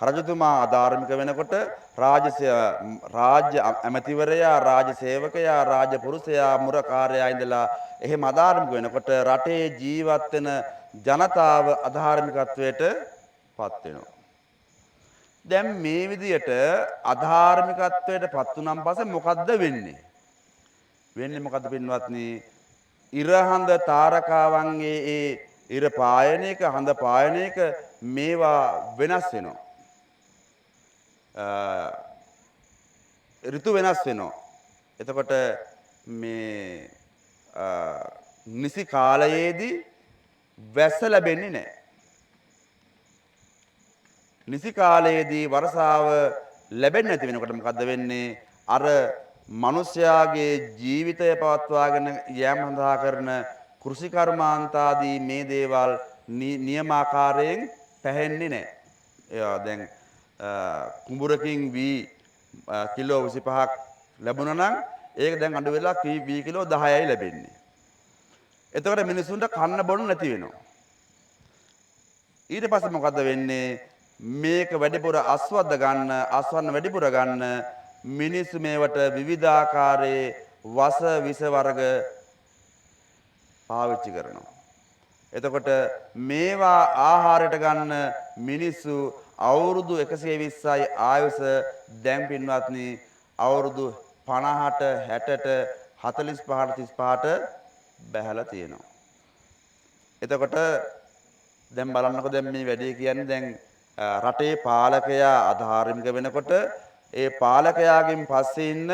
රජතුමා අධාර්මික වෙනකොට රාජ්‍ය ඇමතිවරයා, රාජ්‍ය සේවකයා, රාජ්‍ය පුරුෂයා, මුරකාරයා ඉඳලා එහෙම අධාර්මික වෙනකොට රටේ ජීවත් වෙන ජනතාව අධාර්මිකත්වයට පත් වෙනවා. දැන් මේ විදියට අධාර්මිකත්වයට පත් වුණාන් පස්සේ මොකද්ද වෙන්නේ? වෙන්නේ මොකද්ද පින්වත්නි? ඉරහඳ තාරකාවන්ගේ ඒ ඉර පායන එක, හඳ පායන එක මේවා වෙනස් වෙනවා. ඍතු වෙනස් වෙනවා. එතකොට මේ නිසි කාලයේදී වැස්ස ලැබෙන්නේ නැහැ. නිසි කාලයේදී වර්ෂාව ලැබෙන්නේ නැති වෙනකොට මොකද්ද වෙන්නේ? අර මිනිස්යාගේ ජීවිතය පවත්වාගෙන යාම සඳහා කරන කෘෂි කර්මාන්තාදී මේ දේවල් නියමාකාරයෙන් පැහැෙන්නේ නැහැ. ඒවා දැන් කුඹුරකින් වී කිලෝ 25ක් ලැබුණා නම් ඒක දැන් අඩු වෙලා වී කිලෝ 10යි ලැබෙන්නේ. එතකොට මිනිසුන්ට කන්න බොන්න නැති වෙනවා. ඊට පස්සේ මොකද්ද වෙන්නේ? මේක වැඩිපුර අස්වද්ද ගන්න, අස්වන්න වැඩිපුර ගන්න මිනිස්සු මේවට විවිධාකාරයේ වස විස වර්ග පාවිච්චි කරනවා. එතකොට මේවා ආහාරයට ගන්න මිනිස්සු අවුරුදු 120යි ආයුෂ දැන් පින්වත්නි අවුරුදු 50ට 60ට 45ට 35ට බැහැලා තියෙනවා. එතකොට දැන් බලන්නකෝ දැන් මේ වැඩේ කියන්නේ දැන් රටේ පාලකයා අධාර්මික වෙනකොට ඒ පාලකයාගෙන් පස්සේ ඉන්න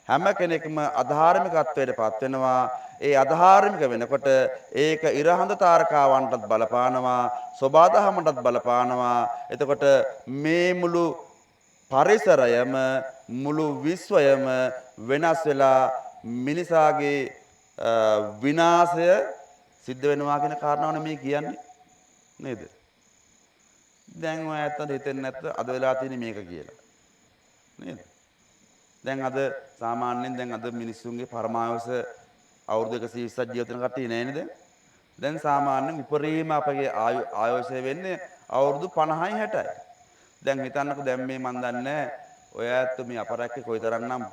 හැම කෙනෙක්ම අධාර්මිකත්වයට පත් වෙනවා. ඒ අධාර්මික වෙනකොට ඒක ඉරහඳ තාරකාවන්ටත් බලපානවා, සෝබාදහමටත් බලපානවා. එතකොට මේ මුළු පරිසරයම මුළු විශ්වයම වෙනස් වෙලා මිනිසාගේ විනාශය සිද්ධ වෙනවා කියන කාරණාවනේ මේ කියන්නේ නේද? දැන් ඔය ඇත්තට හිතෙන්නේ නැත්ද අද වෙලා තියෙන්නේ මේක කියලා නේද? දැන් අද සාමාන්‍යයෙන් දැන් අද මිනිස්සුන්ගේ පරමාවස අවුරුදු 120ක් ජීවත් වෙන කට්ටිය නෑ නේද? දැන් සාමාන්‍යයෙන් උපරිම අපගේ ආයුෂය වෙන්නේ අවුරුදු 50යි 60යි. දැන් හිතන්නකෝ දැන් මේ මන් දන්නේ ඔය ඇත්ත මේ අපරැක්කේ කොයිතරම්නම්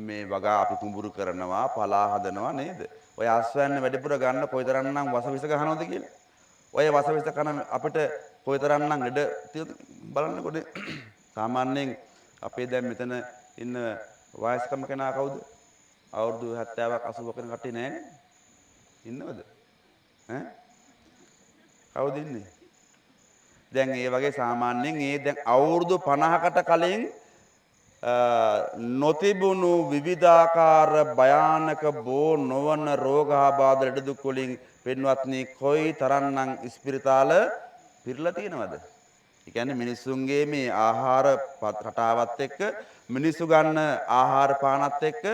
මේ වගා අපි කුඹුරු කරනවා, පලා හදනවා නේද? ඔය අස්වැන්න වැඩිපුර ගන්න කොයිතරම්නම් වසවිස ගහනවද කියලා. ඔය වසවිස කන අපිට කොයිතරම්නම් ඉඩ බලන්නකොට සාමාන්‍යයෙන් අපේ දැන් මෙතන ඉන්න වයස්කම කෙනා කවුද? අවුරුදු 70ක් 80ක කෙනෙක් කට්ටිය නෑනේ. ඉන්නවද? ඈ? කවුද ඉන්නේ? දැන් ඒ වගේ සාමාන්‍යයෙන් ඒ දැන් අවුරුදු 50කට කලින් නොතිබුණු විවිධාකාර භයානක බෝ නොවන රෝගාබාධ ලෙඩ දුක් වලින් පින්වත්නි කොයි තරම්නම් ස්පිරිතාල පිරලා තියෙනවද? ඒ කියන්නේ මිනිස්සුන්ගේ මේ ආහාර රටාවත් එක්ක මිනිස්සු ගන්න ආහාර පානත් එක්ක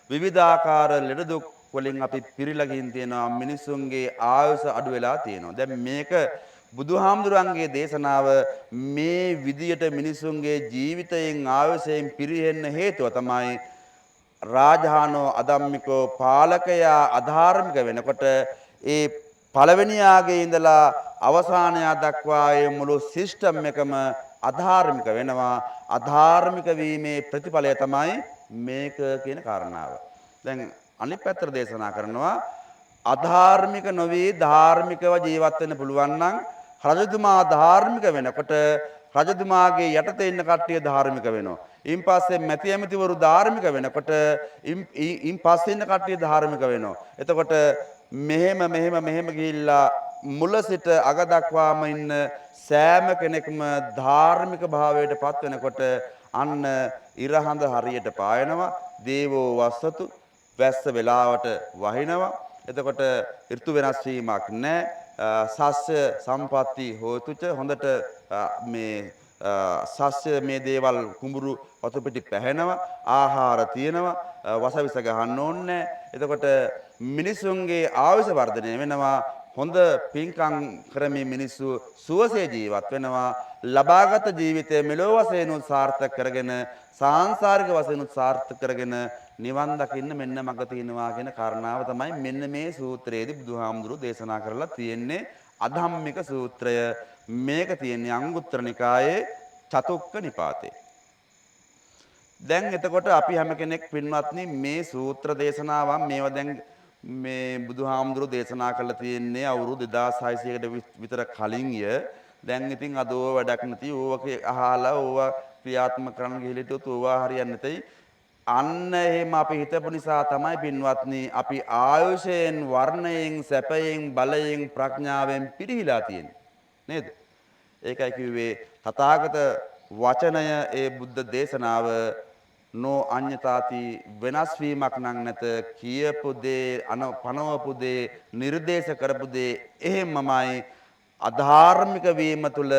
විවිධාකාර ලෙඩ දුක් වලින් අපි පිරීලා ගින් තියෙනවා. මිනිස්සුන්ගේ ආයුෂ අඩු වෙලා තියෙනවා. දැන් මේක බුදුහාමුදුරන්ගේ දේශනාව මේ විදියට මිනිසුන්ගේ ජීවිතයෙන් ආයුෂයෙන් පිරිහෙන්න හේතුව තමයි රාජහානෝ අධම්මිකෝ පාලකයා අධාර්මික වෙනකොට ඒ පළවෙනියාගේ ඉඳලා අවසානයා දක්වා ඒ මුළු සිස්ටම් එකම අධාර්මික වෙනවා. අධාර්මික වීමේ ප්‍රතිඵලය තමයි මේක කියන කාරණාව. දැන් අනිත් පැත්තට දේශනා කරනවා අධාර්මික නොවි ධාර්මිකව ජීවත් වෙන්න පුළුවන් නම් රජතුමා ධාර්මික වෙනකොට රජතුමාගේ යටතේ ඉන්න කට්ටිය ධාර්මික වෙනවා. ඉන් පස්සේ මැති ඇමතිවරු ධාර්මික වෙනකොට ඉන් පස්සේ ඉන්න කට්ටිය ධාර්මික වෙනවා. එතකොට මෙහෙම ගිහිල්ලා මුල සිට අග දක්වාම ඉන්න සෑම කෙනෙක්ම ධාර්මික භාවයට පත් වෙනකොට අන්න ඉරහඳ හරියට පායනවා. දේවෝ වස්සතු වැස්ස වෙලාවට වහිනවා. එතකොට ඍතු වෙනස් වීමක් නැහැ. සස්්‍ය සම්පatti හෝතුච හොඳට මේ සස්්‍ය මේ දේවල් කුඹුරු වතු පිටි පැහැෙනවා, ආහාර තියෙනවා, වසවිස ගහන්න ඕනේ. එතකොට මිනිසුන්ගේ ආයුෂ වර්ධනය වෙනවා. හොඳ පින්කම් කරමින් මිනිස්සු සුවසේ ජීවත් වෙනවා. ලබාගත ජීවිතය මෙලොව වශයෙන් සාර්ථක කරගෙන සාංශාරික වශයෙන් සාර්ථක කරගෙන නිවන් දකින්න මෙන්න මඟ තියෙනවා කියන කාරණාව තමයි මෙන්න මේ සූත්‍රයේදී බුදුහාමුදුරුවෝ දේශනා කරලා තියෙන්නේ. අධම්මික සූත්‍රය. මේක තියෙන්නේ අංගුත්තර නිකායේ චතුක්ක නිපාතේ. දැන් එතකොට අපි හැම කෙනෙක් පින්වත්නි මේ සූත්‍ර දේශනාවන් මේවා දැන් මේ බුදුහාමුදුරුවෝ දේශනා කරලා තියෙන්නේ අවුරුදු 2600කට විතර කලින්ය. දැන් ඉතින් අද ඕව වැඩක් නැති ඕවක අහලා ඕව ක්‍රියාත්මක කරන්න ගිහලා හිටියොත් ඕවා හරියන්නේ නැතයි. අන්න එහෙම අපි හිතපු නිසා තමයි පින්වත්නි අපි ආයුෂයෙන්, වර්ණයෙන්, සැපයෙන්, බලයෙන්, ප්‍රඥාවෙන් පිරිහිලා තියෙන්නේ. නේද? ඒකයි කිව්වේ තථාගත වචනය ඒ බුද්ධ දේශනාව නෝ අඤ්ඤතාති වෙනස් වීමක් නම් නැත. කියපු දේ පනවපු දේ නිර්දේශ කරපු දේ එහෙමමයි. අධාර්මික වීම තුල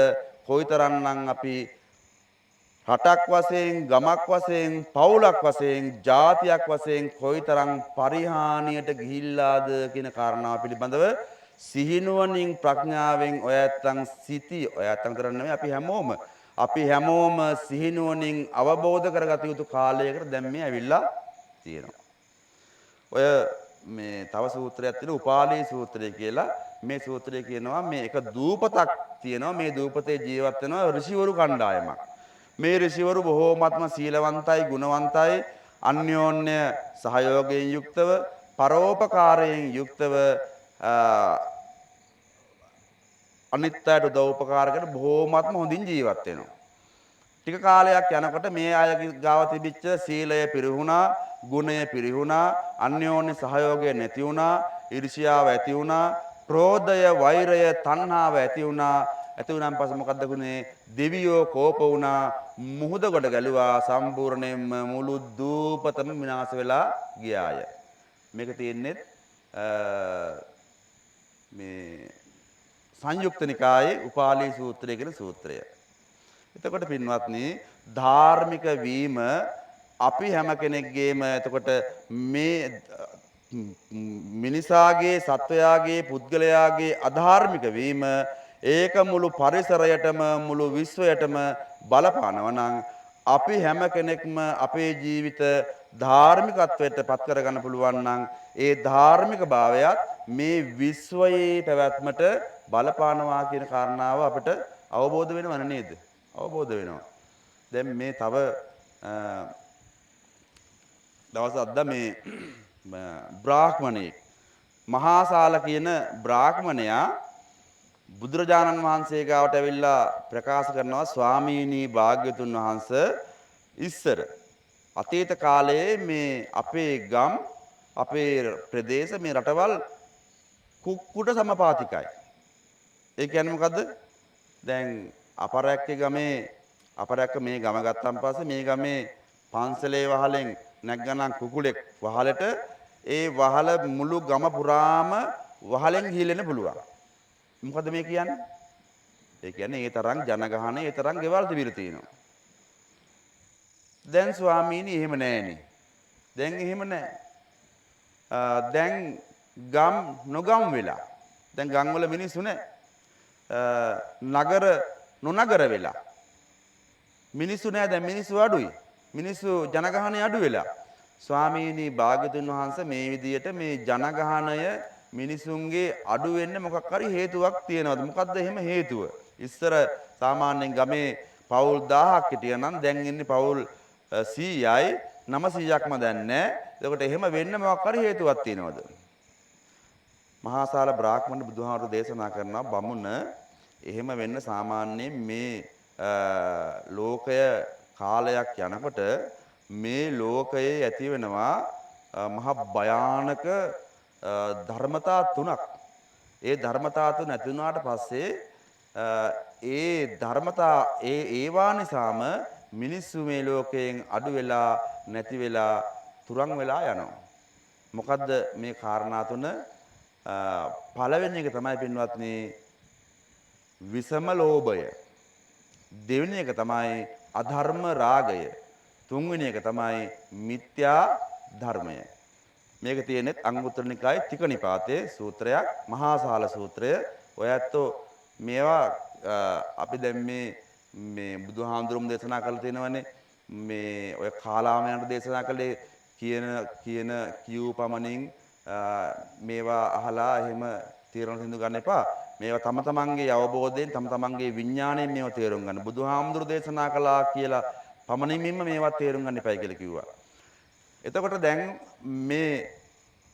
කොයිතරම්නම් අපි රටක් වශයෙන්, ගමක් වශයෙන්, පවුලක් වශයෙන්, ජාතියක් වශයෙන් කොයිතරම් පරිහානියට ගිහිල්ලාද කියන කාරණාව පිළිබඳව සිහිනුවණින් ප්‍රඥාවෙන් ඔය ඇත්තන් සිටි ඔය ඇත්තන් කරන්නේ නෙමෙයි අපි හැමෝම සිහිනුවණින් අවබෝධ කරගත යුතු කාලයකට දැන් මේ ඇවිල්ලා තියෙනවා. ඔය මේ තව සූත්‍රයක් තියෙනවා උපාලි සූත්‍රය කියලා. මේ සූත්‍රය කියනවා මේ එක දූපතක් තියෙනවා. මේ දූපතේ ජීවත් වෙනවා ඍෂිවරු කණ්ඩායමක්. මේ ඍෂිවරු බොහෝමත්ම සීලවන්තයි, ගුණවන්තයි, අන්‍යෝන්‍ය සහයෝගයෙන් යුක්තව, පරෝපකාරයෙන් යුක්තව අනිත් අයට උදව් උපකාර කරන බොහෝමත්ම හොඳින් ජීවත් වෙනවා. ටික කාලයක් යනකොට මේ අයගේ ගාව තිබිච්ච සීලය පිරිහුණා, ගුණය පිරිහුණා, අන්‍යෝන්‍ය සහයෝගය නැති වුණා, ඊර්ෂ්‍යාව ඇති වුණා, ක්‍රෝධය, වෛරය, තණ්හාව ඇති වුණා. ඇති වුණාන් පස්සේ මොකද්ද වුනේ? දෙවියෝ කෝප වුණා, මුහුද කොට ගැලුවා, සම්පූර්ණයෙන්ම මුළු දූපතම විනාශ වෙලා ගියාය. මේක තියෙන්නේ මේ සංයුක්ත නිකායේ උපාලි සූත්‍රය කියන සූත්‍රය. එතකොට පින්වත්නි ධාර්මික වීම අපි හැම කෙනෙක්ගේම එතකොට මේ මිනිසාගේ, සත්වයාගේ, පුද්ගලයාගේ අධාර්මික වීම ඒක මුළු පරිසරයටම, මුළු විශ්වයටම බලපානවා නම් අපි හැම කෙනෙක්ම අපේ ජීවිත ධාර්මිකත්වයට පත් කරගන්න පුළුවන් නම් ඒ ධාර්මික භාවයත් මේ විශ්වයේ පැවැත්මට බලපානවා කියන කාරණාව අපිට අවබෝධ වෙනව නේද? අවබෝධ වෙනවා. දැන් මේ තව දවසක් මේ බ්‍රාහ්මණයෙක් මහාසාල කියන බ්‍රාහ්මණයා බුදුරජාණන් වහන්සේ ගාවට ඇවිල්ලා ප්‍රකාශ කරනවා ස්වාමීනි භාග්‍යතුන් වහන්සේ ඉස්සර අතීත කාලයේ මේ අපේ ගම්, අපේ ප්‍රදේශ, මේ රටවල් කුක්කුට සමපාතිකයි. ඒ කියන්නේ මොකද්ද? දැන් අපරැක්කේ ගමේ අපරැක්ක මේ ගම ගත්තාන් පස්සේ මේ ගමේ පන්සලේ වහලෙන් නැග්ගනම් කුකුලෙක් වහලට ඒ වහල මුළු ගම පුරාම වහලෙන් ගිහිල්ලෙන්න පුළුවන්. මොකද මේ කියන්නේ? ඒ කියන්නේ ඒ තරම් ජනගහනය, ඒ තරම් ගෙවල් තිබිලා තියෙනවා. දැන් ස්වාමීනි එහෙම නෑනේ. දැන් එහෙම නෑ. දැන් ගම් නොගම් වෙලා. දැන් ගම් වල මිනිස්සු නෑ. නගර නොනගර වෙලා. මිනිස්සු නෑ, දැන් මිනිස්සු අඩුයි. මිනිස්සු ජනගහනය අඩු වෙලා. ස්වාමීනි භාග්‍යතුන් වහන්සේ මේ විදියට මේ ජනගහනය මිනිසුන්ගේ අඩු වෙන්න මොකක් හරි හේතුවක් තියෙනවද? මොකද්ද එහෙම හේතුව? ඉස්සර සාමාන්‍යයෙන් ගමේ පවුල් 1000ක් හිටියා නම් දැන් ඉන්නේ පවුල් 100යි, 900ක්ම දැන් නැහැ. එතකොට එහෙම වෙන්න මොකක් හරි හේතුවක් තියෙනවද? මහාසාල බ්‍රාහ්මණ බුදුහාමුදුරු දේශනා කරනවා බමුණ එහෙම වෙන්න සාමාන්‍යයෙන් මේ ලෝකය කාලයක් යනකොට මේ ලෝකයේ ඇති වෙනවා මහ භයානක ධර්මතා තුනක්. ඒ ධර්මතා තුන නැති වුණාට පස්සේ ඒ ධර්මතා ඒවා නිසාම මිනිස්සු මේ ලෝකයෙන් අඩු වෙලා, නැති වෙලා, තුරන් වෙලා යනවා. මොකද්ද මේ කාරණා තුන? පළවෙනි එක තමයි පින්වත්නි විසම ලෝභය. දෙවෙනි එක තමයි අධර්ම රාගය. තුන්වෙනි එක තමයි මිත්‍යා ධර්මය. මේක තියෙනෙත් අංගුත්තර නිකායේ තික නිපාතේ සූත්‍රයක් මහා සාල සූත්‍රය. ඔය ඇත්තෝ මේවා අපි දැන් මේ බුදුහාමුදුරුවෝ දේශනා කරලා තියෙනවනේ මේ ඔය කාලාමයන්ට දේශනා කළේ කියූ පමණින් මේවා අහලා එහෙම තීරණ සිඳු ගන්න එපා. මේවා තම තමන්ගේ අවබෝධයෙන් තම තමන්ගේ විඥාණයෙන් මේවා තේරුම් ගන්න. බුදුහාමුදුරුවෝ දේශනා කළා කියලා පමණින්ම මේවා තේරුම් ගන්න එපයි කියලා කිව්වා. එතකොට දැන් මේ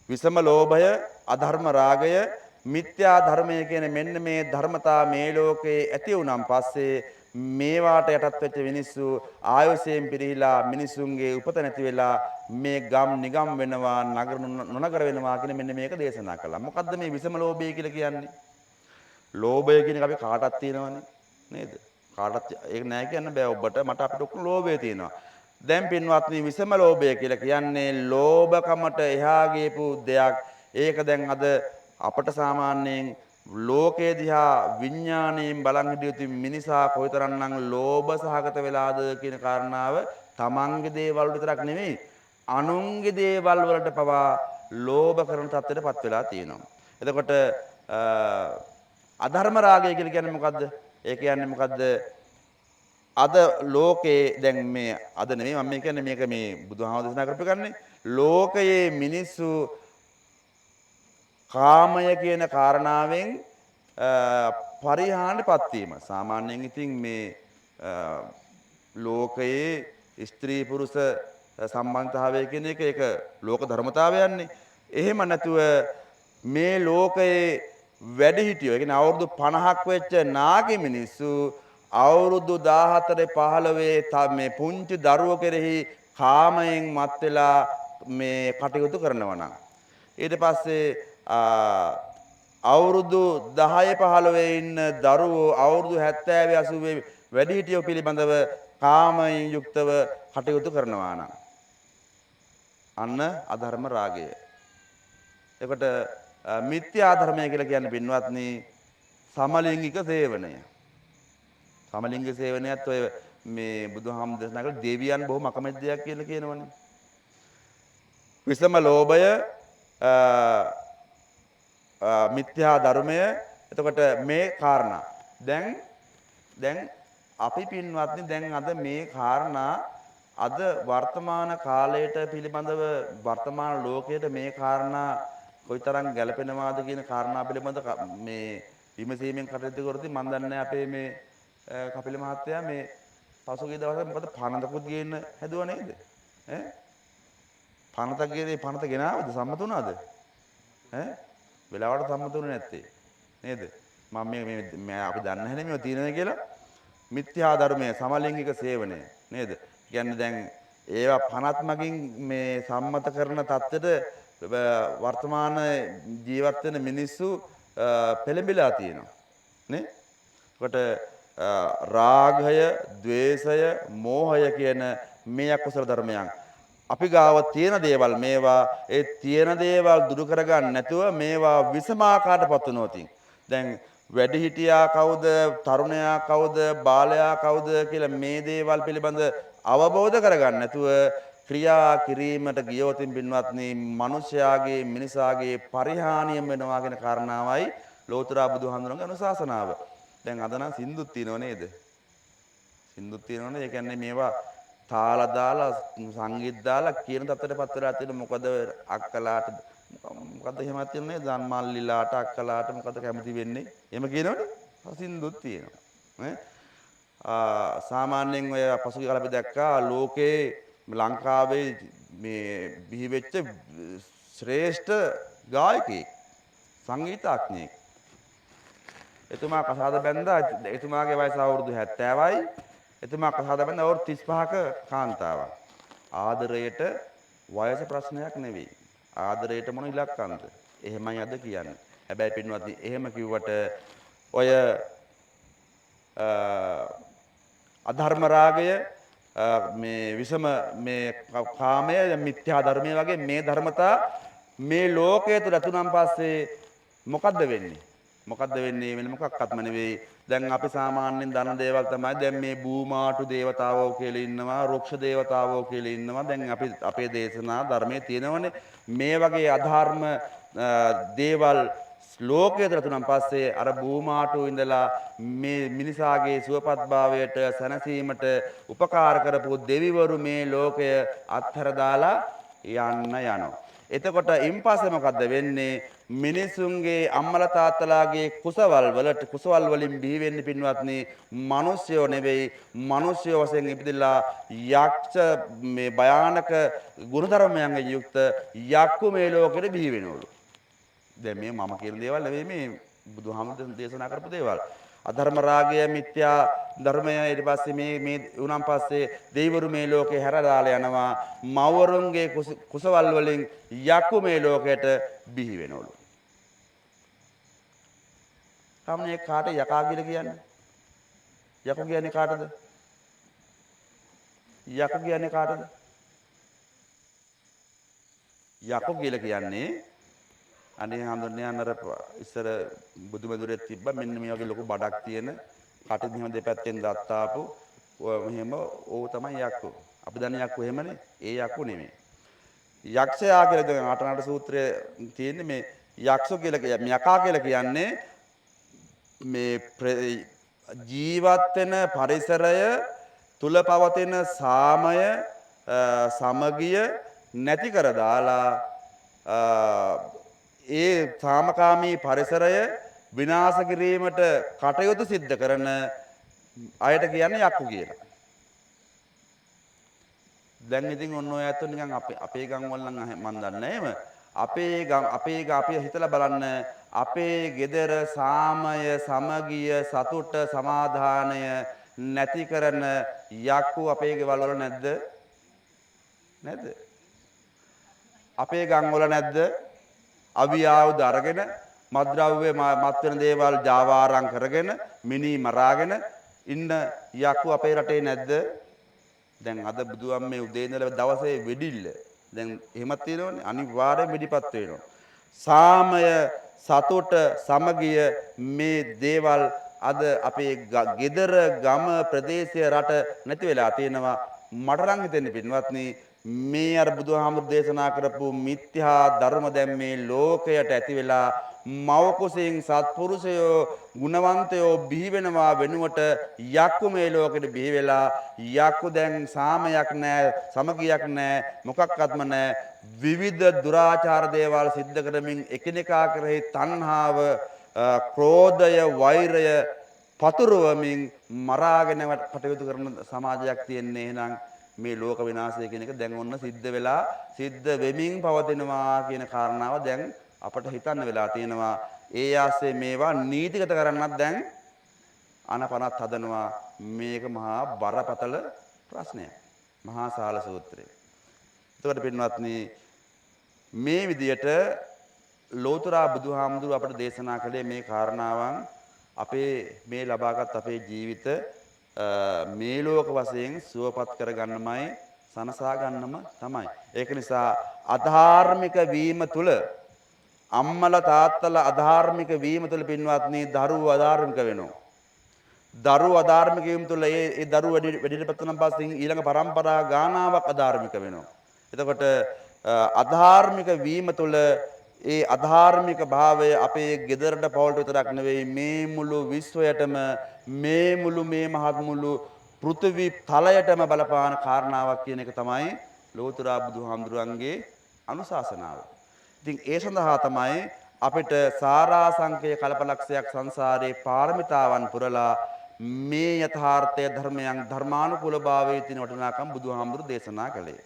විසම ලෝභය, අධර්ම රාගය, මිත්‍යා ධර්මය කියන මෙන්න මේ ධර්මතා මේ ලෝකේ ඇති වුණාන් පස්සේ මේවාට යටත් වෙච්ච මිනිස්සු ආයුෂයෙන් පිරිහිලා මිනිසුන්ගේ උපත නැති වෙලා මේ ගම් නිගම් වෙනවා, නගර නොනගර වෙනවා කියන මෙන්න මේක දේශනා කළා. මොකද්ද මේ විසම ලෝභය කියලා කියන්නේ? ලෝභය කියන එක අපි කාටවත් තියෙනවනේ නේද? කාටවත් ඒක නෑ කියන්න බෑ ඔබට මට අපිට ඔක්කොම ලෝභය තියෙනවා. දැන් පින්වත්නි විසම ලෝභය කියලා කියන්නේ ලෝභකමට එහා ගියපු දෙයක්. ඒක දැන් අද අපට සාමාන්‍යයෙන් ලෝකයේ දිහා විඥාණයෙන් බලන් හිටියොත් මිනිසා කොයිතරම්නම් ලෝභ සහගත වෙලාද කියන කාරණාව තමන්ගේ දේවල් විතරක් නෙමෙයි අනුන්ගේ දේවල් වලට පවා ලෝභ කරන තත්ත්වයටපත් වෙලා තියෙනවා. එතකොට අධර්ම රාගය කියලා කියන්නේ මොකද්ද? ඒ කියන්නේ මොකද්ද? අද ලෝකේ දැන් මේ අද නෙමෙයි මම කියන්නේ මේක මේ බුදුහාම දේශනා කරපු ගන්නේ ලෝකයේ මිනිස්සු කාමය කියන කාරණාවෙන් පරිහානියටපත් වීම. සාමාන්‍යයෙන් ඉතින් මේ ලෝකයේ ස්ත්‍රී පුරුෂ සම්බන්ධතාවය කියන එක ඒක ලෝක ධර්මතාවයන්නේ. එහෙම නැතුව මේ ලෝකයේ වැඩිහිටියෝ ඒ කියන්නේ අවුරුදු 50ක් වෙච්ච නාගි මිනිස්සු අවුරුදු 14 15 මේ පුංචි දරුවෝ කෙරෙහි කාමයෙන් මත් වෙලා මේ කටයුතු කරනවා නම් ඊට පස්සේ අවුරුදු 10 15 ඉන්න දරුවෝ අවුරුදු 70 80 වැඩිහිටියෝ පිළිබඳව කාමයෙන් යුක්තව කටයුතු කරනවා නම් අන්න අධර්ම රාගය. එතකොට මිත්‍යා ධර්මය කියලා කියන්නේ පින්වත්නි සමලිංගික සේවනය. සමලිංගික සේවනයත් ඔය මේ බුදුහාම දේශනා කළ දෙවියන් බොහොම අකමැති දෙයක් කියලා කියනවනේ. විසම ලෝභය මිත්‍යා ධර්මය. එතකොට මේ කාරණා දැන් අපි පින්වත්නි දැන් අද මේ කාරණා අද වර්තමාන කාලයට පිළිබඳව වර්තමාන ලෝකයට මේ කාරණා කොයිතරම් ගැළපෙනවාද කියන කාරණා පිළිබඳ මේ විමසීමෙන් කටයුතු කරද්දී මම දන්නේ අපේ මේ කපිල මහත්තයා මේ පසුගිය දවස්වල මොකද පනතකුත් ගේන්න හැදුවා නේද? ඈ පනතක් ගේනේ පනත ගෙනාවද සම්මත වුණාද? ඈ වෙලාවට සම්මත වුණේ නැත්තේ නේද? මම මේ අපි දන්නේ නැහැ මේව තියෙනවා කියලා මිත්‍යා ධර්මයේ සමලිංගික සේවනය නේද? කියන්නේ දැන් ඒවා පනත් මගින් මේ සම්මත කරන தත්ත්වෙට වර්තමාන ජීවත් වෙන මිනිස්සු පෙළඹිලා තියෙනවා නේ? කොට රාගය, ద్వේෂය, මෝහය කියන මේ අකුසල ධර්මයන් අපි ගාව තියෙන දේවල් මේවා ඒ තියෙන දේවල් දුරු කරගන්න නැතුව මේවා විසමාකාරයටපත් වෙනවා. දැන් වැඩිහිටියා කවුද, තරුණයා කවුද, බාලයා කවුද කියලා මේ දේවල් පිළිබඳ අවබෝධ කරගන්න නැතුව ක්‍රියා කිරීමට ගියොතින් පින්වත්නි මිනිස්යාගේ මිනිසාගේ පරිහානිය වෙනවා කියන කාරණාවයි ලෝතර බුදුහාමුදුරන්ගේ අනුශාසනාව. දැන් අද නම් සින්දුත් තියෙනව නේද? සින්දුත් තියෙනවනේ. ඒ කියන්නේ මේවා තාලා දාලා සංගීත දාලා කියන තත්ත්වයටපත් වෙලා තියෙන මොකද අක්කලාට මොකද එහෙමත් තියෙන්නේ ධම්මල්ලිලාට අක්කලාට මොකද කැමති වෙන්නේ? එහෙම කියනවනේ. සින්දුත් තියෙනවා. නේ? සාමාන්‍යයෙන් ඔය පසුගිය කාලේ අපි දැක්කා ලෝකේ ලංකාවේ මේ බිහි වෙච්ච ශ්‍රේෂ්ඨ ගායකයෙක් සංගීතඥයෙක්. එතුමා කසාද බැන්දා. එතුමාගේ වයස අවුරුදු 70යි. එතුමා කසාද බැන්දා අවුරුදු 35ක කාන්තාවක්. ආදරයට වයස ප්‍රශ්නයක් නෙවෙයි. ආදරයට මොන ඉලක්කන්ද? එහෙමයි අද කියන්නේ. හැබැයි පින්වත්නි එහෙම කිව්වට ඔය අධර්ම රාගය මේ විසම මේ කාමය මිත්‍යා ධර්මයේ වගේ මේ ධර්මතා මේ ලෝකයේ තුල ඇතුණන් පස්සේ මොකද්ද වෙන්නේ? මොකද්ද වෙන්නේ වෙන මොකක්වත්ම නෙවෙයි. දැන් අපි සාමාන්‍යයෙන් දන්න දේවල් තමයි දැන් මේ භූමාටු දේවතාවෝ කියලා ඉන්නවා, රුක්ෂ දේවතාවෝ කියලා ඉන්නවා. දැන් අපි අපේ දේශනා ධර්මයේ තියෙනවනේ මේ වගේ අධර්ම දේවල් ලෝකයේ දරතුනම් පස්සේ අර භූමාටු ඉඳලා මේ මිනිසාගේ සුවපත්භාවයට සැනසීමට උපකාර කරපු දෙවිවරු මේ ලෝකය අත්හැර දාලා යන්න යනවා. එතකොට ඉන්පස්සේ මොකද්ද වෙන්නේ? මිනිසුන්ගේ අම්මලා තාත්තලාගේ කුසවල් වලින් බිහි වෙන්නේ පින්වත්නි මිනිස්යෝ නෙවෙයි. මිනිස්යෝ වශයෙන් ඉපදිලා යක්ෂ මේ භයානක ගුණධර්මයන්ගෙන් යුක්ත යක්කු මේ ලෝකෙට බිහි වෙනවලු. දැන් මේ මම කියන දේවල් නෙවෙයි මේ බුදුහාමුදුරන් දේශනා කරපු දේවල්. අධර්ම රාගය මිත්‍යා ධර්මය ඊට පස්සේ මේ උනම් පස්සේ දෙවිවරු මේ ලෝකේ හැරදාලා යනවා. මවරුන්ගේ කුසවල් වලින් යක්කු මේ ලෝකයට බිහි වෙනවලු. කවුනේ කාට යකා කියලා කියන්නේ? යකෝ කියන්නේ කාටද? යකෝ කියන්නේ කාටද? යකෝ කියලා කියන්නේ අනේ හඳුන්නේ අර ඉස්සර බුදුමැදුරේ තිබ්බා මෙන්න මේ වගේ ලොකු බඩක් තියෙන කටින් මෙහෙම දෙපැත්තෙන් දත් ආපු මෙහෙම ඕව තමයි යක්කු. අපි දන්නේ යක්කු එහෙමනේ. ඒ යක්කු නෙමෙයි. යක්ෂයා කියලා දැන් ආටනාට සූත්‍රයේ තියෙන්නේ මේ යක්ෂ කියලා යකා කියලා කියන්නේ මේ ජීවත් වෙන පරිසරය තුල පවතින සාමය සමගිය නැති කර දාලා ඒ සාමකාමී පරිසරය විනාශ කිරීමට කටයුතු සිද්ධ කරන අයට කියන්නේ යක්කු කියලා. දැන් ඉතින් ඔන්න ඔය ඇත්තෝ නිකන් අපේ ගම් වල නම් මන් දන්නේ නැහැ එහෙම. අපි හිතලා බලන්න අපේ ගෙදර සාමය සමගිය සතුට සමාදානය නැති කරන යක්කු අපේ ගෙවල් වල නැද්ද? නැද්ද? අපේ ගම් වල නැද්ද? අවියාවුද අරගෙන මත්ද්‍රව්‍ය මත් වෙන දේවල් ජාවාරම් කරගෙන මිනි මරාගෙන ඉන්න යක්කු අපේ රටේ නැද්ද? දැන් අද බුදුන් මේ උදේ ඉඳලා දවසේ වෙඩිල්ල දැන් එහෙමත් තියෙනවනේ අනිවාර්යෙන් වෙඩිපත් වෙනවා. සාමය සතුට සමගිය මේ දේවල් අද අපේ ගෙදර ගම ප්‍රදේශය රට නැති වෙලා තියෙනවා. මට නම් හිතෙන්නේ පින්වත්නි මේ අර බුදුහාමුදුරු දේශනා කරපු මිත්‍යා ධර්ම දැන් මේ ලෝකයට ඇති වෙලා මව කුසෙන් සත්පුරුෂයෝ ගුණවන්තයෝ බිහි වෙනවා වෙනුවට යක්කු මේ ලෝකෙට බිහි වෙලා යක්කු දැන් සාමයක් නැහැ සමගියක් නැහැ මොකක්වත්ම නැහැ විවිධ දුරාචාර දේවල් සිද්ධ කරමින් එකිනෙකා කෙරෙහි තණ්හාව ක්‍රෝධය වෛරය පතුරවමින් මරාගෙන කටයුතු කරන සමාජයක් තියෙන්නේ. එහෙනම් මේ ලෝක විනාශය කියන එක දැන් ඔන්න සිද්ධ වෙමින් පවතිනවා කියන කාරණාව දැන් අපට හිතන්න වෙලා තියෙනවා. ඒ ආස්සේ මේවා නීතිගත කරන්නත් දැන් අනපනත් හදනවා. මේක මහා බරපතල ප්‍රශ්නයක්. මහා සාල සූත්‍රය. එතකොට පින්වත්නි මේ විදියට ලෝතර බුදුහාමුදුරුව අපට දේශනා කළේ මේ කාරණාවන් අපේ මේ ලබාගත් අපේ ජීවිත මේ ලෝක වශයෙන් සුවපත් කරගන්නමයි සනසා ගන්නම තමයි. ඒක නිසා අධාර්මික වීම තුල අම්මලා තාත්තලා අධාර්මික වීම තුල පින්වත්නි දරුවෝ අධාර්මික වෙනවා. දරුවෝ අධාර්මික වීම තුල ඒ දරුවෝ වැඩිපත් වෙනන් පස්සේ ඊළඟ පරම්පරා ගානාවක් අධාර්මික වෙනවා. එතකොට අධාර්මික වීම තුල ඒ අධාර්මික භාවය අපේ ගෙදරට පවුලට විතරක් නෙවෙයි මේ මුළු විශ්වයටම මේ මහත් මුළු පෘථිවි තලයටම බලපාන කාරණාවක් කියන එක තමයි ලෝතර බුදුහාමුදුරන්ගේ අනුශාසනාව. ඉතින් ඒ සඳහා තමයි අපිට සාරාංශකයේ කල්පලක්ෂයක් සංසාරේ පාරමිතාවන් පුරලා මේ යථාර්ථය ධර්මයන් ධර්මානුකූලභාවයේ තියෙන වටිනාකම් බුදුහාමුදුරු දේශනා කළේ.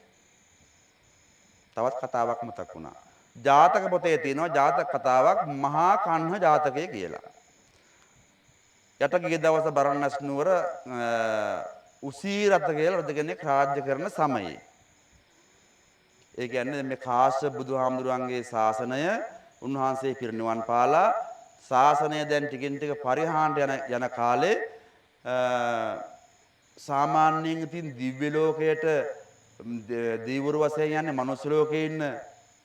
තවත් කතාවක් මතක් වුණා. ජාතක පොතේ තියෙනවා ජාතක කතාවක් මහා කන්හ ජාතකය කියලා. යට ගිය දවස බරණැස් නුවර උසීරත කියලා රජ කෙනෙක් රාජ්‍ය කරන සමයේ. ඒ කියන්නේ මේ කාශ්‍යප බුදුහාමුදුරන්ගේ ශාසනය උන්වහන්සේ පිරිනිවන් පාලා ශාසනය දැන් ටිකින් ටික පරිහාන්ට යන කාලේ සාමාන්‍යයෙන් ඉතින් දිව්‍ය ලෝකයට දීවරු වශයෙන් යන්නේ මනුස්ස ලෝකේ ඉන්න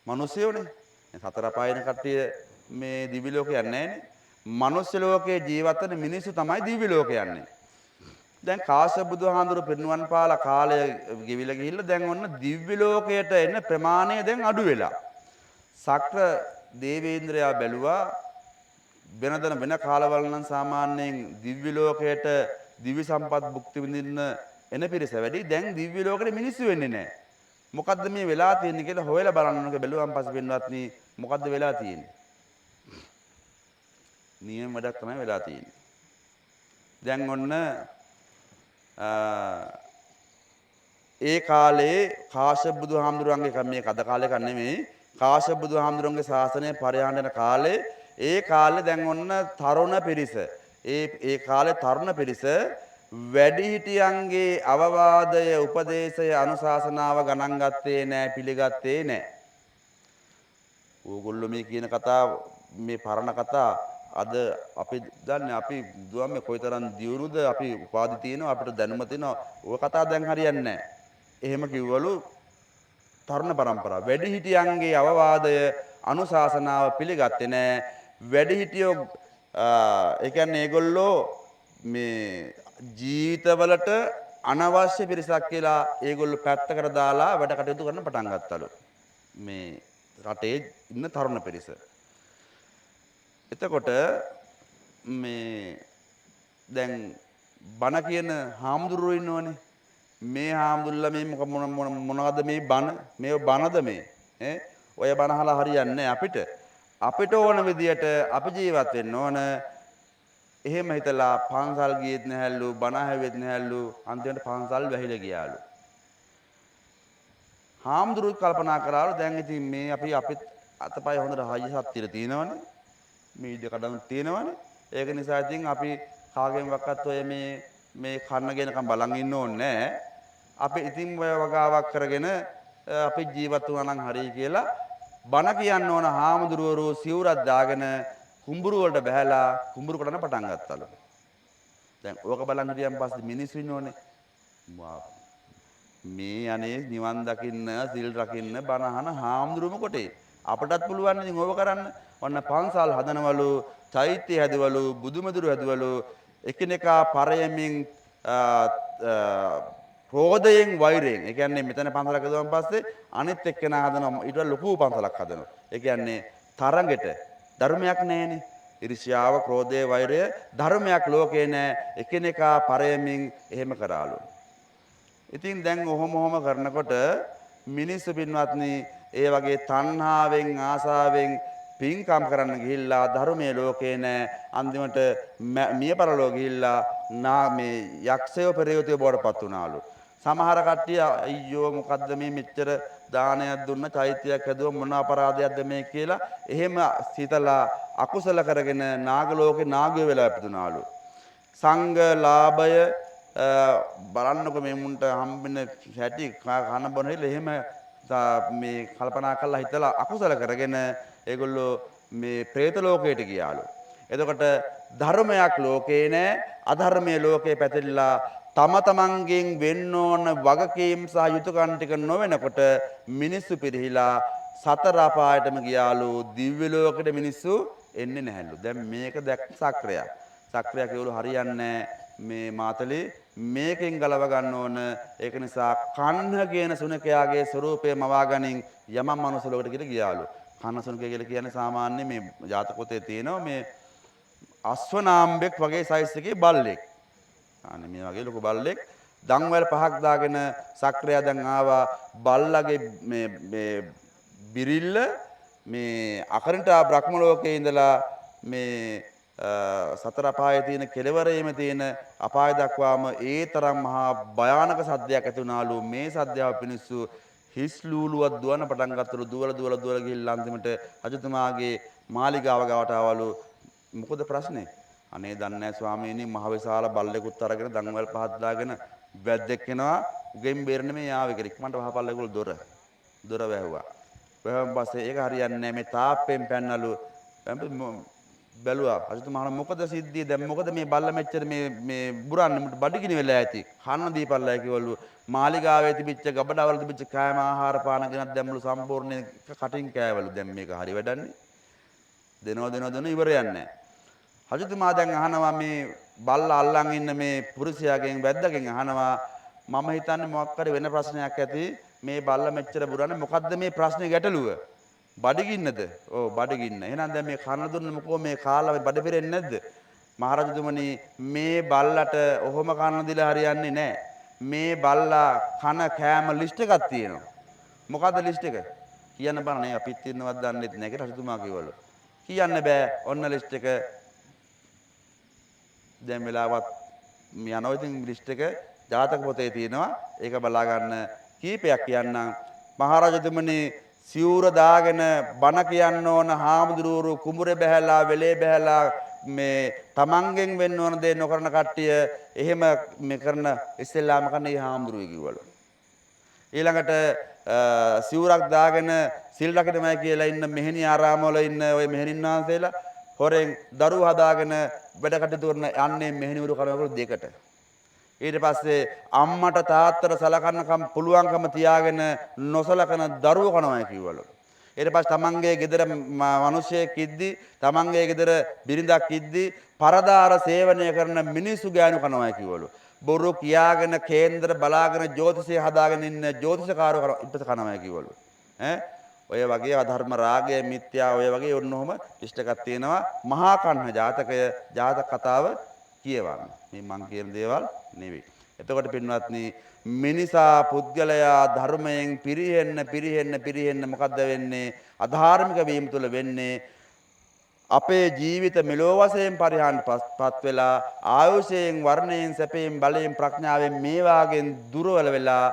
මිනිස්සුයෝනේ. සතර පායන කට්ටිය මේ දිව්‍ය ලෝකේ යන්නේ නැහනේ. මනුස්ස ලෝකේ ජීවත් වෙන මිනිස්සු තමයි දිව්‍ය ලෝකේ යන්නේ. දැන් කාශ්‍යප බුදුහාඳුරු පිරිනුවන් පාලා කාලය ගෙවිලා ගිහිල්ලා දැන් ඔන්න දිව්‍ය ලෝකයට එන ප්‍රමාණය දැන් අඩු වෙලා. සක්‍ර දේවේන්ද්‍රයා බැලුවා වෙන කාලවල නම් සාමාන්‍යයෙන් දිව්‍ය ලෝකයට දිව්‍ය සම්පත් භුක්ති විඳින්න එන පිරිස වැඩි. දැන් දිව්‍ය ලෝකෙට මිනිස්සු වෙන්නේ නැහැ. මොකද්ද මේ වෙලා තියෙන්නේ කියලා හොයලා බලන්නක බැලුවාන් පස්සේ වෙනවත්නි මොකද්ද වෙලා තියෙන්නේ? නියම වැඩක් තමයි වෙලා තියෙන්නේ. දැන් ඔන්න ඒ කාලේ කාශ්‍යප බුදුහාමුදුරන්ගේ මේ කද කාලේ කන්නේ නෙමෙයි කාශ්‍යප බුදුහාමුදුරන්ගේ ශාසනය පරිහාණ්ඩන කාලේ ඒ කාලේ දැන් ඔන්න තරුණ පිරිස ඒ කාලේ තරුණ පිරිස වැඩිහිටියන්ගේ අවවාදය උපදේශය අනුශාසනාව ගණන් ගත්තේ නැහැ පිළිගත්තේ නැහැ. ඕගොල්ලෝ මේ කියන කතා මේ පරණ කතා අද අපි දන්නේ අපි දුවන්නේ කොයිතරම් දියුණුද අපි උපාධි තියෙනවා අපිට දැනුම තියෙනවා ඔය කතා දැන් හරියන්නේ නැහැ. එහෙම කිව්වලු තරුණ પરම්පරාව වැඩිහිටියන්ගේ අවවාදය අනුශාසනාව පිළිගත්තේ නැහැ. වැඩිහිටියෝ ඒ කියන්නේ ඒගොල්ලෝ මේ ජීවිතවලට අනවශ්‍ය පිරිසක් කියලා ඒගොල්ලෝ පැත්තකට දාලා වැඩ කටයුතු කරන්න පටන් ගත්තලු. මේ රටේ ඉන්න තරුණ පිරිස. එතකොට මේ දැන් බණ කියන හාමුදුරුවෝ ඉන්නවනේ. මේ හාමුදුරුවෝ මේ මොනවද මේ බණ? මේ බණද මේ? ඔය බණ අහලා හරියන්නේ නැහැ අපිට. අපිට ඕන විදියට අපි ජීවත් වෙන්න ඕන. එහෙම හිතලා පන්සල් ගියෙත් නැහැලු, බණ ඇහුවෙත් නැහැලු, අන්තිමට පන්සල් වැහිලා ගියාලු. හාමුදුරුවෝ කල්පනා කරාලු දැන් ඉතින් මේ අපි අපිත් අතපය හොඳට හයිය සත්‍තිර තියෙනවනේ. මේ ඉඩ කඩන් තියෙනවනේ. ඒක නිසා ඉතින් අපි කාගෙන් වක්වත් ඔය මේ කන්න ගෙනකම් බලන් ඉන්න ඕනේ නැහැ. අපි ඉතින් ඔය වගාවක් කරගෙන අපි ජීවත් වුණා නම් හරියි කියලා බණ කියන්න ඕන හාමුදුරුවෝ සිවුරක් දාගෙන කුඹුරු වලට බහැලා කුඹුරු කඩන පටන් ගත්තලු. දැන් ඕක බලන් හිටියන් පස්සේ මිනිස්සු ඉන්නෝනේ. මේ අනේ නිවන් දකින්න සිල් රකින්න බණ අහන හාමුදුරුවෝ කොටේ. අපටත් පුළුවන් ඉතින් ඕක කරන්න. ඔන්න පන්සල් හදනවලු, චෛත්‍ය හැදවලු, බුදුමදුරු හැදවලු, එකිනෙකා පරයමින් ක්‍රෝධයෙන් වෛරයෙන්. ඒ කියන්නේ මෙතන පන්සලක් හදුවන් පස්සේ අනිත් එක්කෙනා හදනවා ඊට වඩා ලොකු පන්සලක් හදනවා. ඒ කියන්නේ තරඟෙට ධර්මයක් නැහැනේ. ඊර්ෂ්‍යාව, ක්‍රෝධය, වෛරය ධර්මයක් ලෝකේ නැහැ. එකිනෙකා පරයමින් එහෙම කරාලු. ඉතින් දැන් ඔහොම කරනකොට මිනිස්සු පින්වත්නි ඒ වගේ තණ්හාවෙන් ආසාවෙන් පින්කම් කරන්න ගිහිල්ලා ධර්මයේ ලෝකේ නැහැ. අන්තිමට මිය පරලෝ ගිහිල්ලා මේ යක්ෂයෝ පෙරේතයෝ බවටපත් වුණාලු. සමහර කට්ටිය අයියෝ මොකද්ද මේ මෙච්චර දානයක් දුන්න චෛත්‍යයක් හැදුවා මොන අපරාධයක්ද මේ කියලා එහෙම සිතලා අකුසල කරගෙන නාග ලෝකේ නාගයෝ වෙලා ඉපදුනාලු. සංඝ ලාභය බලන්නකො මේ මුන්ට හම්බෙන හැටි කන බොන හිල එහෙම මේ කල්පනා කරලා හිතලා අකුසල කරගෙන ඒගොල්ලෝ මේ പ്രേත ලෝකයට ගියාලු. එතකොට ධර්මයක් ලෝකේ නැහැ අධර්මයේ ලෝකේ පැතිරලා තම තමන්ගෙන් වෙන්න ඕන වගකීම් සහ යුතුයකම් ටික නොවෙනකොට මිනිස්සු පිරිහිලා සතර අපායටම ගියාලු. දිව්‍ය ලෝකෙට මිනිස්සු එන්නේ නැහැලු. දැන් මේක දැක්ක සක්‍රයා. සක්‍රයා කියවලු හරියන්නේ මේ මාතලේ මේකෙන් ගලව ගන්න ඕන. ඒක නිසා කන්හ කියන සුනකයාගේ ස්වරූපය මවා ගනින් යමම් මනුස්ස ලෝකෙට කියලා ගියාලු. කන්න සුනකය කියලා කියන්නේ සාමාන්‍ය මේ ජාතක පොතේ තියෙනවා මේ අස්වනාම්බෙක් වගේ සයිස් එකේ බල්ලෙක්. අනේ මේ වගේ ලොකු බල්ලෙක් දන්වැල් පහක් දාගෙන සක්‍රයා දැන් ආවා බල්ලගේ මේ බිරිල්ල මේ අකරණට බ්‍රහ්ම ලෝකයේ ඉඳලා මේ සතර අපායේ තියෙන කෙළවරේම තියෙන අපාය දක්වාම ඒ තරම් මහා භයානක සද්දයක් ඇති වුණාලු. මේ සද්දාව පිණිසු හිස් ලූලුවක් දුවන පටන් ගත්තලු. දුවල ගිහිල්ලා අන්තිමට රජතුමාගේ මාලිගාව ගාවට ආවලු. මොකද ප්‍රශ්නේ? අනේ දන්නේ නැහැ ස්වාමීනි මහ විශාල බල්ලෙකුත් අරගෙන දන්වැල් පහක් දාගෙන වැද්දෙක් එනවා. උගෙන් බේරෙන්න මේ ආවේ කියලා. ඉක්මනට වහපල්ලා ඒගොල්ලෝ දොර වැහුවා. වැහුවන් පස්සේ ඒක හරියන්නේ නැහැ. මේ තාප්පෙන් පැන්නලු. බැලුවා රජතුමා මොකද සිද්ධිය දැන් මොකද මේ බල්ල මෙච්චර මේ බුරන්නේ මුට බඩගිනි වෙලා ඇති කන්න දීපල්ලා කිව්වලු මාලිගාවේ තිබිච්ච ගබඩාවල තිබිච්ච කෑම ආහාර පාන ගෙනත් දැම්මලු සම්පූර්ණ කටින් කෑවලු දැන් මේක හරි වැඩන්නේ දෙනව ඉවරයක් නැහැ. රජතුමා දැන් අහනවා මේ බල්ලා අල්ලන් ඉන්න මේ පුරුෂයාගෙන් වැද්දාගෙන් අහනවා මම හිතන්නේ මොකක් හරි වෙන ප්‍රශ්නයක් ඇති මේ බල්ලා මෙච්චර බුරන්නේ මොකද්ද මේ ප්‍රශ්නේ ගැටලුව? බඩගින්නද? ඔව් බඩගින්න. එහෙනම් දැන් මේ කන දුන්න මොකෝ මේ කාලා මේ බඩ පිරෙන්නේ නැද්ද? මහරජතුමනි මේ බල්ලට ඔහොම කන දීලා හරියන්නේ නැහැ. මේ බල්ලා කන කෑම ලිස්ට් එකක් තියෙනවා. මොකද්ද ලිස්ට් එක? කියන්න බෑ නේ අපිත් ඉන්නවත් දන්නෙත් නැහැ කියලා රජතුමා කිව්වලු. කියන්න බෑ ඔන්න ලිස්ට් එක දැන් වෙලාවත් යනවා ඉතින් ලිස්ට් එක ජාතක පොතේ තියෙනවා ඒක බලා ගන්න කීපයක් කියන්නම් මහරජතුමනි සිවුර දාගෙන බණ කියන්න ඕන හාමුදුරුවෝ කුඹුරේ බහැලා වෙලේ බහැලා මේ තමන්ගෙන් වෙන්න ඕන දේ නොකරන කට්ටිය එහෙම මේ කරන ඉස්සෙල්ලාම කන්නේ හාමුදුරුවෝ කිව්වලු ඊළඟට සිවුරක් දාගෙන සිල් රකින්නමයි කියලා ඉන්න මෙහෙණි ආරාමවල ඉන්න ওই මෙහෙණින් වහන්සේලා හොරෙන් දරුවෝ හදාගෙන වැඩ කටයුතු කරන යන්නේ මෙහෙණිවරු කරනකොට දෙකට. ඊට පස්සේ අම්මට තාත්තට සලකන්නකම් පුළුවන්කම තියාගෙන නොසලකන දරුවෝ කනවායි කිව්වලු. ඊට පස්සේ තමන්ගේ ගෙදර මිනිස්සෙක් ඉද්දි තමන්ගේ ගෙදර බිරිඳක් ඉද්දි පරදාර සේවනය කරන මිනිස්සු ගෑනු කනවායි කිව්වලු. බොරු කියාගෙන කේන්දර බලාගෙන ජ්‍යොතිෂය හදාගෙන ඉන්න ජ්‍යොතිෂකාරයෝ ඉපත කනවායි කිව්වලු. ඔය වගේ අධර්ම රාගය මිත්‍යා ඔය වගේ ඔන්නෝම ඉෂ්ට එකක් තියෙනවා මහා කන්න ජාතකය ජාතක කතාව කියවන්න. මේ මං කියන දේවල් නෙවෙයි. එතකොට පින්වත්නි මිනිසා පුද්ගලයා ධර්මයෙන් පිරිහෙන්න මොකද්ද වෙන්නේ? අධාර්මික වීම තුළ වෙන්නේ අපේ ජීවිත මෙලෝ වශයෙන් පරිහානිපත් වෙලා ආයුෂයෙන් වර්ණයෙන් සැපයෙන් බලයෙන් ප්‍රඥාවෙන් මේ වාගෙන් දුරවල වෙලා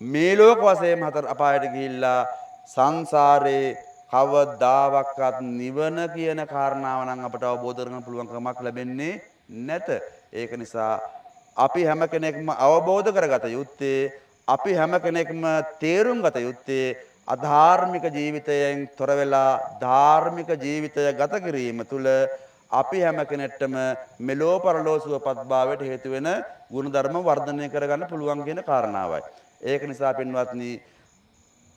මේ ලෝක වශයෙන් හතර අපායට ගිහිල්ලා සංසාරේ කවදාවත් නිවන කියන කාරණාව නම් අපට අවබෝධ කරගන්න පුළුවන් කමක් ලැබෙන්නේ නැත. ඒක නිසා අපි හැම කෙනෙක්ම අවබෝධ කරගත යුත්තේ අපි හැම කෙනෙක්ම තේරුම් ගත යුත්තේ අධාර්මික ජීවිතයෙන් තොර වෙලා ධාර්මික ජීවිතය ගත කිරීම තුළ අපි හැම කෙනෙක්ටම මෙලෝ පරලෝ සුවපත් භාවයට හේතු වෙන ගුණධර්ම වර්ධනය කරගන්න පුළුවන් කියන කාරණාවයි. ඒක නිසා පින්වත්නි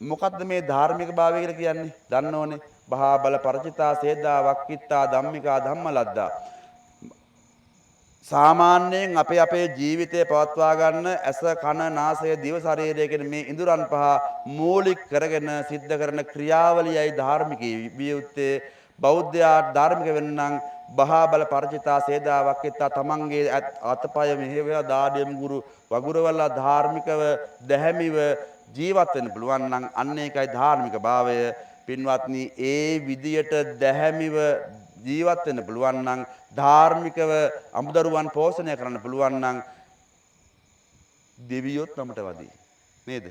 මොකද්ද මේ ධාර්මික භාවය කියලා කියන්නේ? දන්න ඕනේ. බහා බල පරචිතා සේදා වක්කිත්තා ධම්මිකා ධම්මලද්දා. සාමාන්‍යයෙන් අපේ ජීවිතය පවත්වා ගන්න ඇස කන නාසය දිව ශරීරය කියන මේ ඉඳුරන් පහ මූලික කරගෙන සිද්ධ කරන ක්‍රියාවලියයි ධාර්මිකී විය යුත්තේ. බෞද්ධයා ධාර්මික වෙන්නම් බහා බල පරචිතා සේදා වක්කිත්තා තමන්ගේ අතපය මෙහෙවලා දාඩියම් ගුරු වගුරවලා ධාර්මිකව දැහැමිව ජීවත් වෙන්න පුළුවන් නම් අන්න ඒකයි ධාර්මික භාවය. පින්වත්නි ඒ විදියට දැහැමිව ජීවත් වෙන්න පුළුවන් නම් ධාර්මිකව අමුදරුවන් පෝෂණය කරන්න පුළුවන් නම් දෙවියොත් නමට වදී නේද?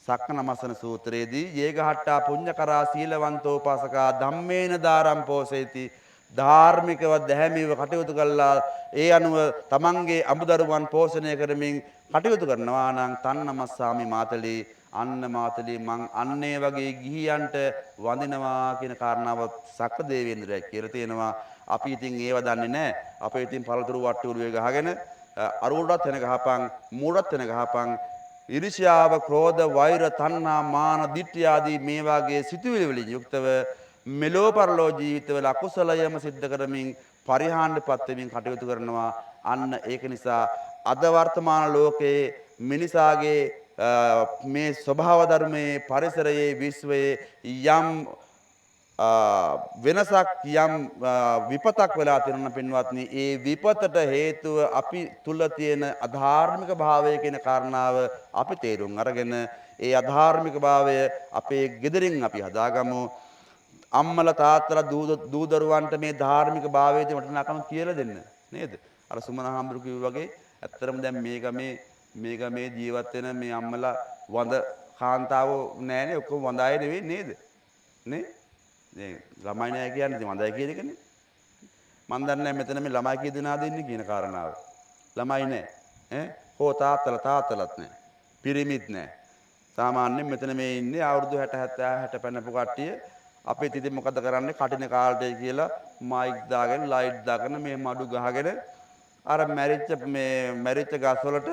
සක්ක නමස්සන සූත්‍රයේදී යේගහට්ටා පුඤ්ඤකරා සීලවන්තෝ පාසකා ධම්මේන දාරම් පෝසෙති ධාර්මිකව දැහැමිව කටයුතු කළා ඒ අනුව තමන්ගේ අමුදරුවන් පෝෂණය කරමින් කටයුතු කරනවා නම් තන්නමස්සාමි මාතලී අන්න මාතලී මං අන්නේ වගේ ගිහියන්ට වඳිනවා කියන කාරණාව සක්‍ර දේවේන්ද්‍රය කියලා තියෙනවා. අපි ඉතින් ඒව දන්නේ නැහැ. අපේ ඉතින් පළතුරු වට්ටුරුවේ ගහගෙන අරුවටත් වෙන ගහපන් මූඩත් වෙන ගහපන් ඉරිෂ්‍යාව ක්‍රෝධ වෛර තණ්හා මාන දිට්ඨිය ආදී මේ වාගේ සිතුවිලි වලින් යුක්තව මෙලෝ පරලෝ ජීවිතවල අකුසලයම සිද්ධ කරමින් පරිහානියටපත් වෙමින් කටයුතු කරනවා. අන්න ඒක නිසා අද වර්තමාන ලෝකයේ මිනිසාගේ මේ ස්වභාව ධර්මයේ පරිසරයේ විශ්වයේ යම් වෙනසක් යම් විපතක් වෙලා තියෙනවා පින්වත්නි. ඒ විපතට හේතුව අපි තුල තියෙන අධාර්මික භාවය කියන කාරණාව අපි තේරුම් අරගෙන ඒ අධාර්මික භාවය අපේ ගෙදරින් අපි හදාගමු. අම්මලා තාත්තලා දූ දරුවන්ට මේ ධාර්මික භාවයේ වටිනාකම කියලා දෙන්න නේද? අර සුමන හාමුදුරු කිව්වා වගේ ඇත්තටම දැන් මේ ගමේ ජීවත් වෙන මේ අම්මලා වඳ කාන්තාවෝ නෑනේ ඔක්කොම වඳ අය නෙවෙයි නේද? නේ? මේ ළමයි නෑ කියන්නේ ඉතින් වඳයි කියන එකනේ. මන් දන්නේ මෙතන මේ ළමයි කී දෙනාද ඉන්නේ කියන කාරණාව. ළමයි නෑ. හෝ තාත්තලත් නෑ. පිරිමිත් නෑ. සාමාන්‍යයෙන් මෙතන මේ ඉන්නේ අවුරුදු 60 70 60 පැනපු කට්ටිය. අපි ඉතින් මොකද කරන්නේ කටින කාලේ කියලා මයික් දාගෙන ලයිට් දාගෙන මේ මඩු ගහගෙන අර මැරිච්ච ගස් වලට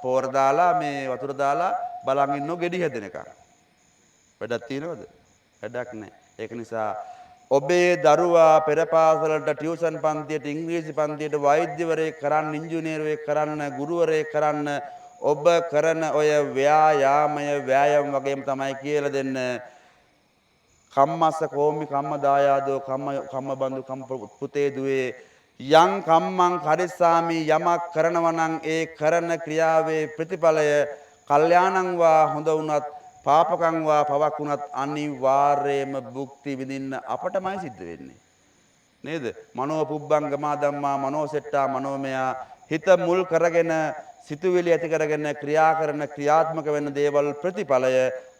පෝර දාලා මේ වතුර දාලා බලන් ඉන්නෝ ගෙඩි හැදෙනකම්. වැඩක් තියනවද? වැඩක් නැහැ. ඒක නිසා ඔබේ දරුවා පෙර පාසලට ටියුෂන් පන්තියට ඉංග්‍රීසි පන්තියට වෛද්‍යවරයෙක් කරන්න ඉංජිනේරුවෙක් කරන්න ගුරුවරයෙක් කරන්න ඔබ කරන ඔය ව්‍යායාම වගේම තමයි කියලා දෙන්න කම්මස්ස කෝමි කම්ම දායාදෝ කම්ම බඳු කම්ම පුතේ දුවේ යම් කම්මං කරිස්සාමි යමක් කරනවා නම් ඒ කරන ක්‍රියාවේ ප්‍රතිඵලය කල්යාණං වා හොඳ වුණත් පාපකං වා පවක් වුණත් අනිවාර්යයෙන්ම භුක්ති විඳින්න අපටමයි සිද්ධ වෙන්නේ නේද මනෝ පුබ්බංගමා ධම්මා මනෝසෙට්ටා මනෝමයා හිත මුල් කරගෙන සිතුවිලි ඇති කරගෙන ක්‍රියා කරන ක්‍රියාත්මක වෙන දේවල් ප්‍රතිඵලය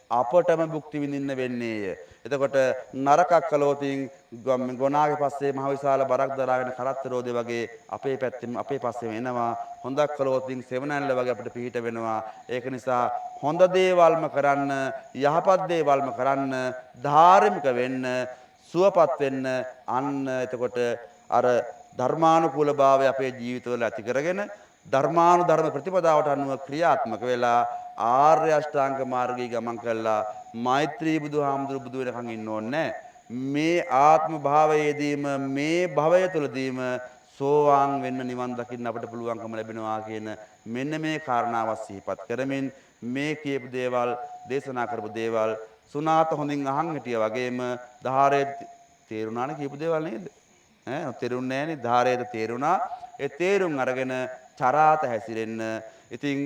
අපටම භුක්ති විඳින්න වෙන්නේය. එතකොට නරකක් කළොතින් ගොනාගේ පස්සේ මහ විශාල බරක් දරාගෙන කරත්තරෝදේ වගේ අපේ පැත්තෙන් අපේ පස්සෙම එනවා. හොඳක් කළොතින් සෙවණැල්ල වගේ අපිට පිහිට වෙනවා. ඒක නිසා හොඳ දේවල්ම කරන්න, යහපත් දේවල්ම කරන්න, ධාර්මික වෙන්න, සුවපත් වෙන්න අන්න එතකොට අර ධර්මානුකූලභාවය අපේ ජීවිතවල ඇති කරගෙන ධර්මානුධර්ම ප්‍රතිපදාවට අනුව ක්‍රියාත්මක වෙලා ආර්ය අෂ්ටාංග මාර්ගයේ ගමන් කළා මෛත්‍රී බුදුහාමුදුරු බුදු වෙනකන් ඉන්න ඕනේ මේ ආත්ම භාවයේදීම මේ භවය තුළදීම සෝවාන් වෙන්න නිවන් දකින්න අපිට පුළුවන්කම ලැබෙනවා කියන මෙන්න මේ කාරණාව සිහිපත් කරමින් මේ කියපු දේවල් දේශනා කරපු දේවල් සුණාත හොඳින් අහන් හිටියා වගේම ධාරයේ තේරුණානේ කියපු දේවල් නේද ඈ තේරුන්නේ නැහනේ ධාරයේද තේරුණා ඒ තේරුම් අරගෙන චරාත හැසිරෙන්න ඉතින්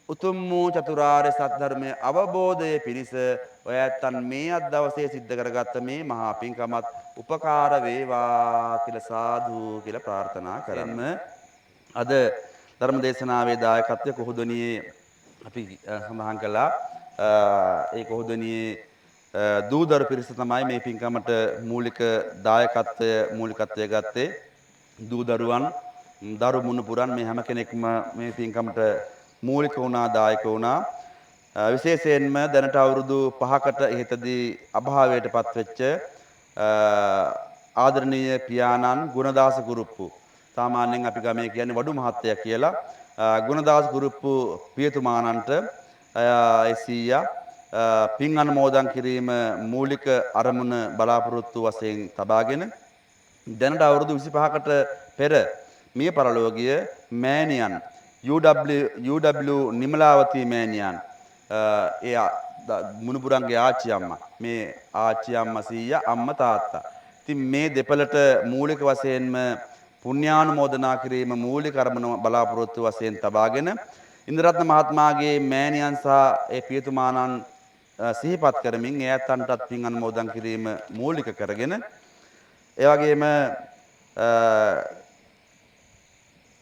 උතුම් වූ චතුරාර්ය සත්‍ය ධර්මයේ අවබෝධයේ පිණිස ඔය ඇත්තන් මේ අද දවසේ සිද්ධ කරගත්ත මේ මහා පිංකමත් උපකාර වේවා කියලා සාදු කියලා ප්‍රාර්ථනා කරන්න. අද ධර්ම දේශනාවේ දායකත්වය කොහොදනියේ අපි සඳහන් කළා. ඒ කොහොදනියේ දූදරු පිරිස තමයි මේ පිංකමට මූලිකත්වය ගත්තේ. දූදරුවන් දරු මුණුපුරන් මේ හැම කෙනෙක්ම මේ පිංකමට මූලික වුණා දායක වුණා විශේෂයෙන්ම දැනට අවුරුදු 5කට ඉහතදී අභාවයට පත්වෙච්ච ආදරණීය පියාණන් ගුණදාස ගුරුප්පු සාමාන්‍යයෙන් අපි ගමේ කියන්නේ වඩු මහත්තයා කියලා ගුණදාස ගුරුප්පු පියතුමාණන්ට ඒ සීයා පින් අනුමෝදන් කිරීම මූලික අරමුණ බලාපොරොත්තු වශයෙන් තබාගෙන දැනට අවුරුදු 25කට පෙර මිය පරලෝකීය මෑණියන් UW නිමලාවතී මෑණියන් ඒ මුණුපුරන්ගේ ආච්චි අම්මා මේ ආච්චි අම්මා සීයා අම්මා තාත්තා. ඉතින් මේ දෙපළට මූලික වශයෙන්ම පුණ්‍යානුමෝදනා කිරීම මූලික අරමුණ බලාපොරොත්තු වශයෙන් තබාගෙන ඉන්ද්‍රරත්න මහත්මයාගේ මෑණියන් සහ ඒ පියතුමාණන් සිහිපත් කරමින් ඒ ඇත්තන්ටත් පින් අනුමෝදන් කිරීම මූලික කරගෙන ඒ වගේම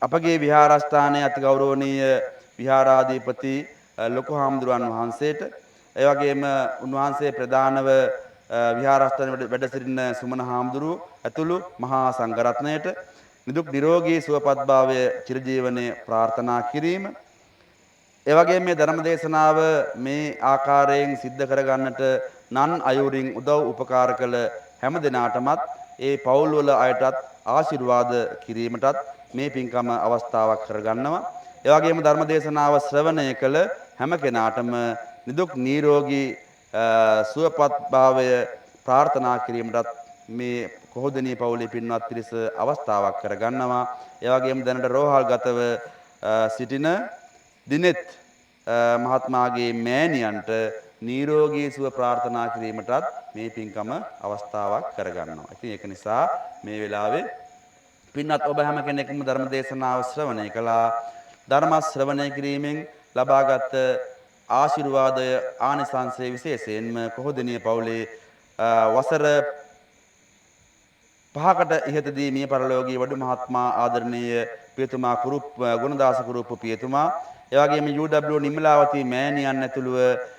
අපගේ විහාරස්ථානයේ අතිගෞරවනීය විහාරාධිපති ලොකු හාමුදුරුවන් වහන්සේට ඒ වගේම උන්වහන්සේ ප්‍රධානව විහාරස්ථානයේ වැඩ සිටින සුමන හාමුදුරුව ඇතුළු මහා සංඝරත්නයට නිදුක් නිරෝගී සුවපත්භාවය චිරජීවනයේ ප්‍රාර්ථනා කිරීම ඒ වගේම මේ ධර්ම දේශනාව මේ ආකාරයෙන් සිද්ධ කරගන්නට නන් අයුරින් උදව් උපකාර කළ හැම දිනාටමත් ඒ පවුල් වල අයටත් ආශිර්වාද කිරීමටත් මේ පින්කම අවස්ථාවක් කරගන්නවා. ඒ වගේම ධර්ම දේශනාව ශ්‍රවණය කළ හැම කෙනාටම නිදුක් නිරෝගී සුවපත්භාවය ප්‍රාර්ථනා කිරීමටත් මේ කොහොදනී පවුලේ පින්වත් පිරිස අවස්ථාවක් කරගන්නවා. ඒ වගේම දැනට රෝහල්ගතව සිටින දිනෙත් මහත්මාගේ මෑණියන්ට නිරෝගී සුව ප්‍රාර්ථනා කිරීමටත් මේ පින්කම අවස්ථාවක් කරගන්නවා. ඉතින් ඒක නිසා මේ වෙලාවේ පින්වත් ඔබ හැම කෙනෙක්ම ධර්ම දේශනාව ශ්‍රවණය කළා. ධර්ම ශ්‍රවණය කිරීමෙන් ලබාගත් ආශිර්වාදය ආනිසංසයේ විශේෂයෙන්ම කොහොදනිය පවුලේ වසර 5කට ඉහතදී මිය පරලෝකීය වඩු මහත්මයා ආදරණීය පියතුමා ගුණදාස කුරුප්පු පියතුමා ඒ වගේම UW නිමලාවතී මෑණියන් ඇතුළුව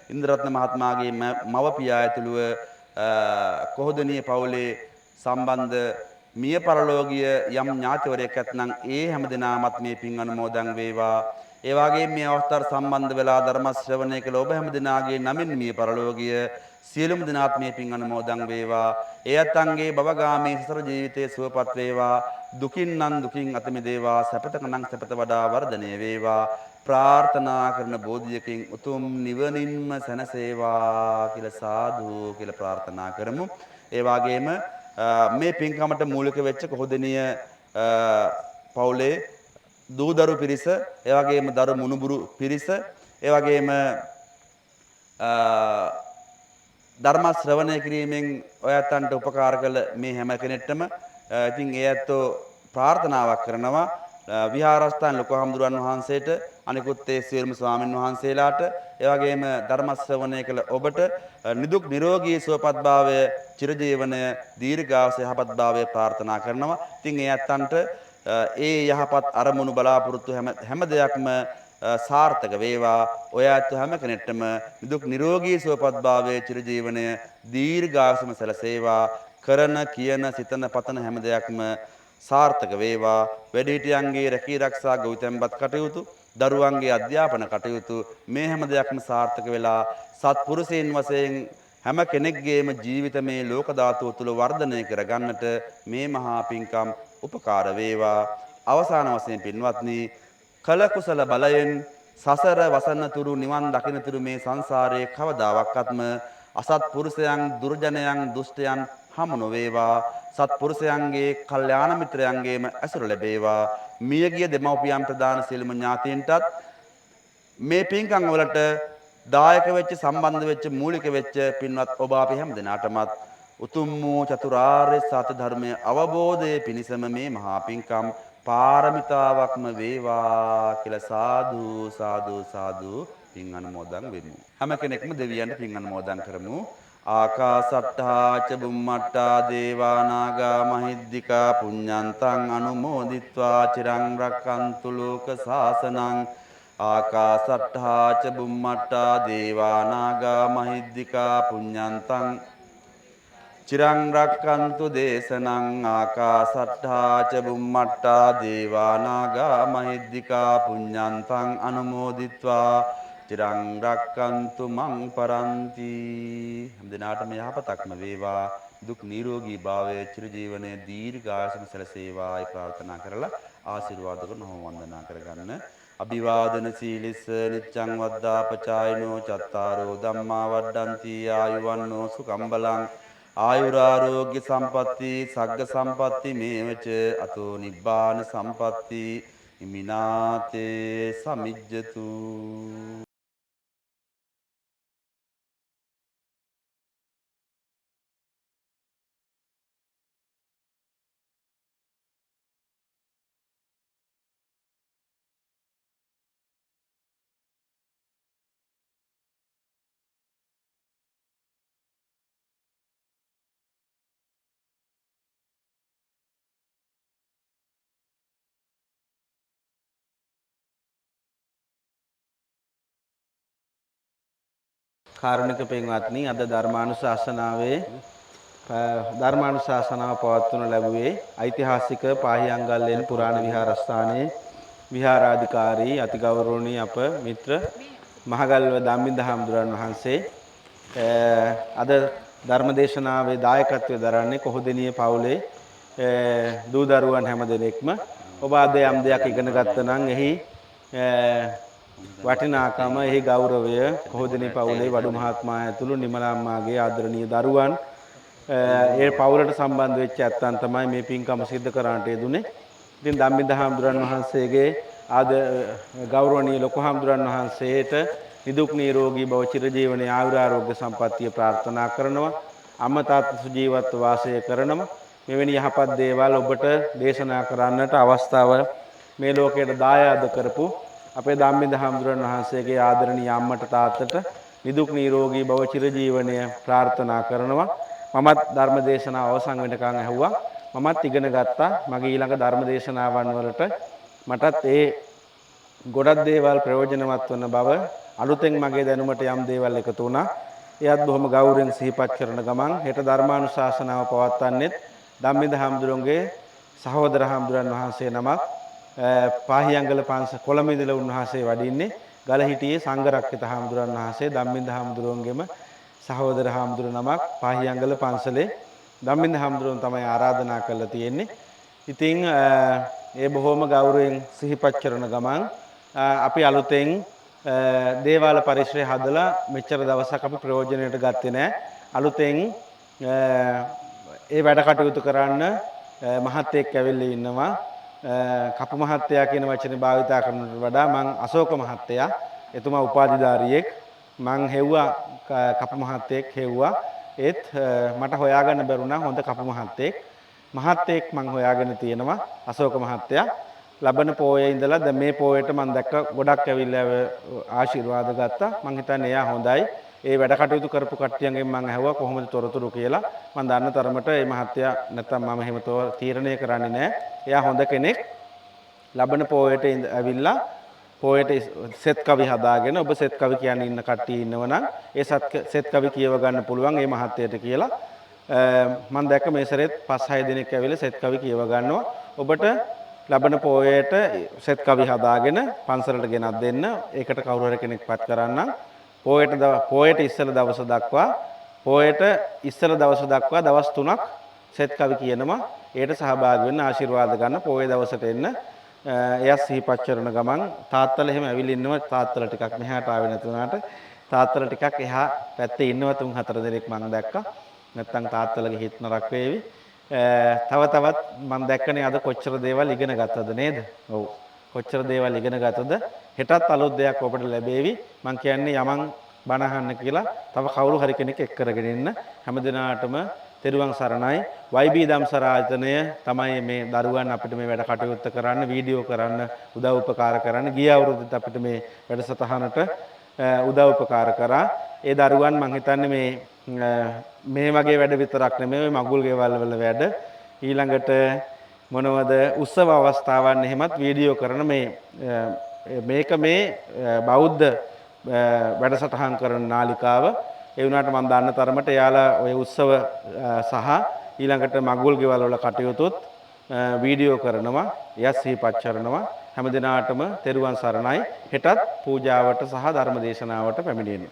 ඉන්ද්‍රරත්න මහත්මයාගේ මව පියා ඇතුළුව කොහොදනිය පවුලේ සම්බන්ධ මිය පරලෝකීය යම් ඥාතිවරයෙක් ඇත්නම් ඒ හැමදෙනාමත් මේ පින් අනුමෝදන් වේවා. ඒ වගේම මේ අවස්ථාවට සම්බන්ධ වෙලා ධර්ම ශ්‍රවණය කළ ඔබ හැමදෙනාගේ නමින් මිය පරලෝකීය සියලුම දෙනාත් මේ පින් අනුමෝදන් වේවා. ඒ අත්ංගේ භවගාමී සසර ජීවිතයේ සුවපත් වේවා. දුකින් නම් දුකින් අත මිදේවා. සැපතක නම් සැපත වඩා වර්ධනය වේවා. ප්‍රාර්ථනා කරන බෝධියකින් උතුම් නිවනින්ම සැනසේවා කියලා සාදු කියලා ප්‍රාර්ථනා කරමු. ඒ වගේම මේ පින්කමට මූලික වෙච්ච කොහොදෙනිය පවුලේ දූදරු පිරිස, ඒ වගේම දරු මුණුබුරු පිරිස, ඒ වගේම ධර්ම ශ්‍රවණය කිරීමෙන් ඔය ඇත්තන්ට උපකාර කළ මේ හැම කෙනෙක්ටම ඉතින් ඒ ඇත්තෝ ප්‍රාර්ථනාවක් කරනවා විහාරස්ථාන ලොකු හාමුදුරන් වහන්සේට, අනිකුත් ඒ සියලුම ස්වාමින් වහන්සේලාට, ඒ වගේම ධර්ම ශ්‍රවණය කළ ඔබට නිදුක් නිරෝගී සුවපත්භාවය, චිරජීවනය, දීර්ඝායුෂ යහපත්භාවය ප්‍රාර්ථනා කරනවා. ඉතින් ඒ ඇත්තන්ට ඒ යහපත් අරමුණු බලාපොරොත්තු හැම දෙයක්ම සාර්ථක වේවා. ඔය ඇත්ත හැම කෙනෙක්ටම නිදුක් නිරෝගී සුවපත්භාවයේ චිරජීවනය දීර්ඝායුෂම සැලසේවා. කරන කියන සිතන පතන හැම දෙයක්ම සාර්ථක වේවා. වැඩිහිටියන්ගේ රැකී ආරක්ෂා ගෞතම්පත් කටයුතු, දරුවන්ගේ අධ්‍යාපන කටයුතු මේ හැම දෙයක්ම සාර්ථක වෙලා සත්පුරුෂයන් වශයෙන් හැම කෙනෙක්ගේම ජීවිත මේ ලෝක ධාතුව තුල වර්ධනය කර ගන්නට මේ මහා පිංකම් උපකාර වේවා. අවසාන වශයෙන් පින්වත්නි, කල කුසල බලයෙන් සසර වසනතුරු නිවන් දකින්නතුරු මේ සංසාරයේ කවදාවත්ම අසත්පුරුෂයන්, දුර්ජනයන්, දුෂ්ටයන් හමු නොවේවා. සත්පුරුෂයන්ගේ, කල්යාණ මිත්‍රයන්ගේම ඇසුර ලැබේවා. මියගිය දෙමව්පියන් ප්‍රදාන සියලුම ඥාතීන්ටත් මේ පින්කම් වලට දායක වෙච්ච, සම්බන්ධ වෙච්ච, මූලික වෙච්ච පින්වත් ඔබ අපි හැම දෙනාටමත් උතුම් වූ චතුරාර්ය සත්‍ය ධර්මය අවබෝධයේ පිණිසම මේ මහා පින්කම් පාරමිතාවක්ම වේවා කියලා සාදු සාදු සාදු පින් අනුමෝදන් වෙමු. හැම කෙනෙක්ම දෙවියන්ට පින් අනුමෝදන් කරමු. ආකාසට්ඨා ච බුම්මට්ඨා දේවා නාග මහිද්దికා පුඤ්ඤන්තං අනුමෝදිත්වා චිරං රක්칸තු ලෝක සාසනං. ආකාසට්ඨා ච බුම්මට්ඨා දේවා නාග මහිද්దికා පුඤ්ඤන්තං චිරං රක්칸තු දේශනං. ආකාසට්ඨා ච බුම්මට්ඨා දේවා නාග මහිද්దికා පුඤ්ඤන්තං අනුමෝදිත්වා චිරං රක්칸තු මං පරන්ති. හැම දිනාටම යහපතක්ම වේවා. දුක් නිරෝගී භාවය, චිරජීවනයේ දීර්ඝායසම සැලසේවායි ප්‍රාර්ථනා කරලා ආශිර්වාද කරන වන්දනා කරගන්න. අභිවාදන සීලිස්ස නිච්ඡං වද්දාපචායිනෝ චත්තාරෝ ධම්මා වඩ්ඩಂತಿ ආයුවන්නෝ සුඛං බලං ආයුරාෝග්‍ය සම්පatti සග්ග සම්පatti මේවච අතෝ නිබ්බාන සම්පatti ඉමිනාතේ සමිජ්ජතු. කාරුණික පින්වත්නි, අද ධර්මානුශාසනාව පවත්වනු ලැබුවේ ඓතිහාසික පාහියන්ගල්ලෙන් පුරාණ විහාරස්ථානයේ විහාරාධිකාරී අතිගෞරවනීය අප මිත්‍ර මහගල්ව ධම්මින්ද හාමුදුරන් වහන්සේ. අද ධර්මදේශනාවේ දායකත්වය දරන්නේ කොහොදෙනිය පවුලේ දූ දරුවන් හැම දෙනෙක්ම. ඔබ අද යම් දෙයක් ඉගෙන ගත්තා නම් එහි වටිනාකම, එහි ගෞරවය කොහොදෙනිය පවුලේ වඩු මහත්මයා ඇතුළු නිමල අම්මාගේ ආදරණීය දරුවන්, ඒ පවුලට සම්බන්ධ වෙච්ච ඇත්තන් තමයි මේ පින්කම සිද්ධ කරන්නට යෙදුනේ. ඉතින් ධම්මින්ද හාමුදුරන් වහන්සේගේ ගෞරවනීය ලොකු හාමුදුරන් වහන්සේට නිදුක් නිරෝගී භව, චිරජීවනයේ ආයුරාෝග්‍ය සම්පන්නිය ප්‍රාර්ථනා කරනවා. අම්මා තාත්තා සුජීවත්ව වාසය කරනවා. මෙවැනි යහපත් දේවල් ඔබට දේශනා කරන්නට අවස්ථාව මේ ලෝකයට දායාද කරපු අපේ ධම්මින්ද හාමුදුරන් වහන්සේගේ ආදරණීය අම්මට තාත්තට නිදුක් නිරෝගී භව, චිරජීවනය ප්‍රාර්ථනා කරනවා. මමත් ධර්ම දේශනාව අවසන් වෙනකන් ඇහුවා. මමත් ඉගෙන ගත්තා. මගේ ඊළඟ ධර්ම දේශනාවන් වලට මටත් ඒ ගොඩක් දේවල් ප්‍රයෝජනවත් වන බව, අලුතෙන් මගේ දැනුමට යම් දේවල් එකතු වුණා. එයත් බොහොම ගෞරවයෙන් සිහිපත් කරන ගමන් හෙට ධර්මානුශාසනාව පවත්වන්නේ ධම්මින්ද හාමුදුරන්ගේ සහෝදර හාමුදුරන් වහන්සේ නමක්. පාහියන්ගල පන්සල කොළඹ ඉඳලා උන්වහන්සේ වඩින්නේ. ගලහිටියේ සංඝරක්කිත හාමුදුරන් වහන්සේ ධම්මින්ද හාමුදුරන්ගේම සහෝදර හාමුදුර නමක්. පාහියන්ගල පන්සලේ ධම්මින්ද හාමුදුරන් තමයි ආරාධනා කරලා තියෙන්නේ. ඉතින් ඒ බොහොම ගෞරවයෙන් සිහිපත් කරන ගමන් අපි අලුතෙන් දේවාල පරිසරය හදලා මෙච්චර දවසක් අපි ප්‍රයෝජනයට ගත්තේ නැහැ. අලුතෙන් ඒ වැඩ කටයුතු කරන්න මහත්තයෙක් ඇවිල්ලා ඉන්නවා. කපු මහත්තයා කියන වචනේ භාවිතා කරනවට වඩා මං අශෝක මහත්තයා. එතුමා උපාධිධාරියෙක්. මං හෙව්වා කපු මහත්තයෙක් හෙව්වා. ඒත් මට හොයාගන්න බැරුණා හොඳ කපු මහත්තයෙක් මං හොයාගෙන තියෙනවා අශෝක මහත්තයා. ලබන පෝයේ ඉඳලා දැන් මේ පෝයට මම දැක්ක ගොඩක් ඇවිල්ලා ආශිර්වාද ගත්තා. මං හිතන්නේ එයා හොඳයි. ඒ වැඩ කටයුතු කරපු කට්ටියන්ගෙන් මං ඇහුවා කොහොමද තොරතුරු කියලා. මං දන්න තරමට මේ මහත්තයා නැත්තම් මම එහෙම තීරණය කරන්නේ නැහැ. එයා හොඳ කෙනෙක්. ලබන පෝයට ඇවිල්ලා පෝයට සෙත් කවි හදාගෙන ඔබ සෙත් කවි කියන්න ඉන්න කට්ටිය ඉන්නවනම් ඒ සෙත් කවි කියව ගන්න පුළුවන් මේ මහත්තයට කියලා. මම දැක්ක මේ සැරේත් 5-6 දිනක් ඇවිල්ලා සෙත් කවි කියව ගන්නවා. ඔබට ලබන පෝයට සෙත් කවි හදාගෙන පන්සලට ගෙනත් දෙන්න. ඒකට කවුරු හරි කෙනෙක් පත් කරන්නම්. පෝයට ඉස්සෙල් දවස් දක්වා දවස් 3ක් සෙත් කවි කියනවා. ඒකට සහභාගී වෙන්න ආශිර්වාද ගන්න පෝයේ දවසට එන්න. එයා සිහිපත් කරන ගමන් තාත්තලා එහෙම ඇවිල්ලා ඉන්නවා. තාත්තලා ටිකක් මෙහාට ආවේ නැතුණාට තාත්තලා ටිකක් එහා පැත්තේ ඉන්නවා 3-4 දෙනෙක් මම දැක්කා. නැත්තම් තාත්තලගේ හිත නරක වේවි. තව තවත් මම දැක්කනේ අද කොච්චර දේවල් ඉගෙන ගත්තද නේද? ඔව්. කොච්චර දේවල් ඉගෙන ගත්තද? හෙටත් අලුත් දෙයක් ඔබට ලැබේවි. මම කියන්නේ යමන් බණ අහන්න කියලා තව කවුරු හරි කෙනෙක් එක් කරගෙන ඉන්න. හැමදිනාටම තෙරුවන් සරණයි. YB දම්සර ආයතනය තමයි මේ දරුවන් අපිට මේ වැඩ කටයුත්ත කරන්න, වීඩියෝ කරන්න, උදව් උපකාර කරන්න. ගිය අවුරුද්දත් අපිට මේ වැඩසටහනට උදව් උපකාර කරා. ඒ දරුවන් මම හිතන්නේ මේ වගේ වැඩ විතරක් නෙමෙයි මගුල් ගෙවල් වල වැඩ ඊළඟට මොනවද උත්සව අවස්ථාවන් එහෙමත් වීඩියෝ කරන මේක මේ බෞද්ධ වැඩසටහන් කරන නාලිකාව. ඒ වුණාට මම දන්න තරමට එයාලා ওই උත්සව සහ ඊළඟට මගුල් ගෙවල් වල කටයුතුත් වීඩියෝ කරනවා. එයත් සිහිපත් කරනවා. හැම දිනාටම තෙරුවන් සරණයි. හෙටත් පූජාවට සහ ධර්ම දේශනාවට පැමිණෙන්න.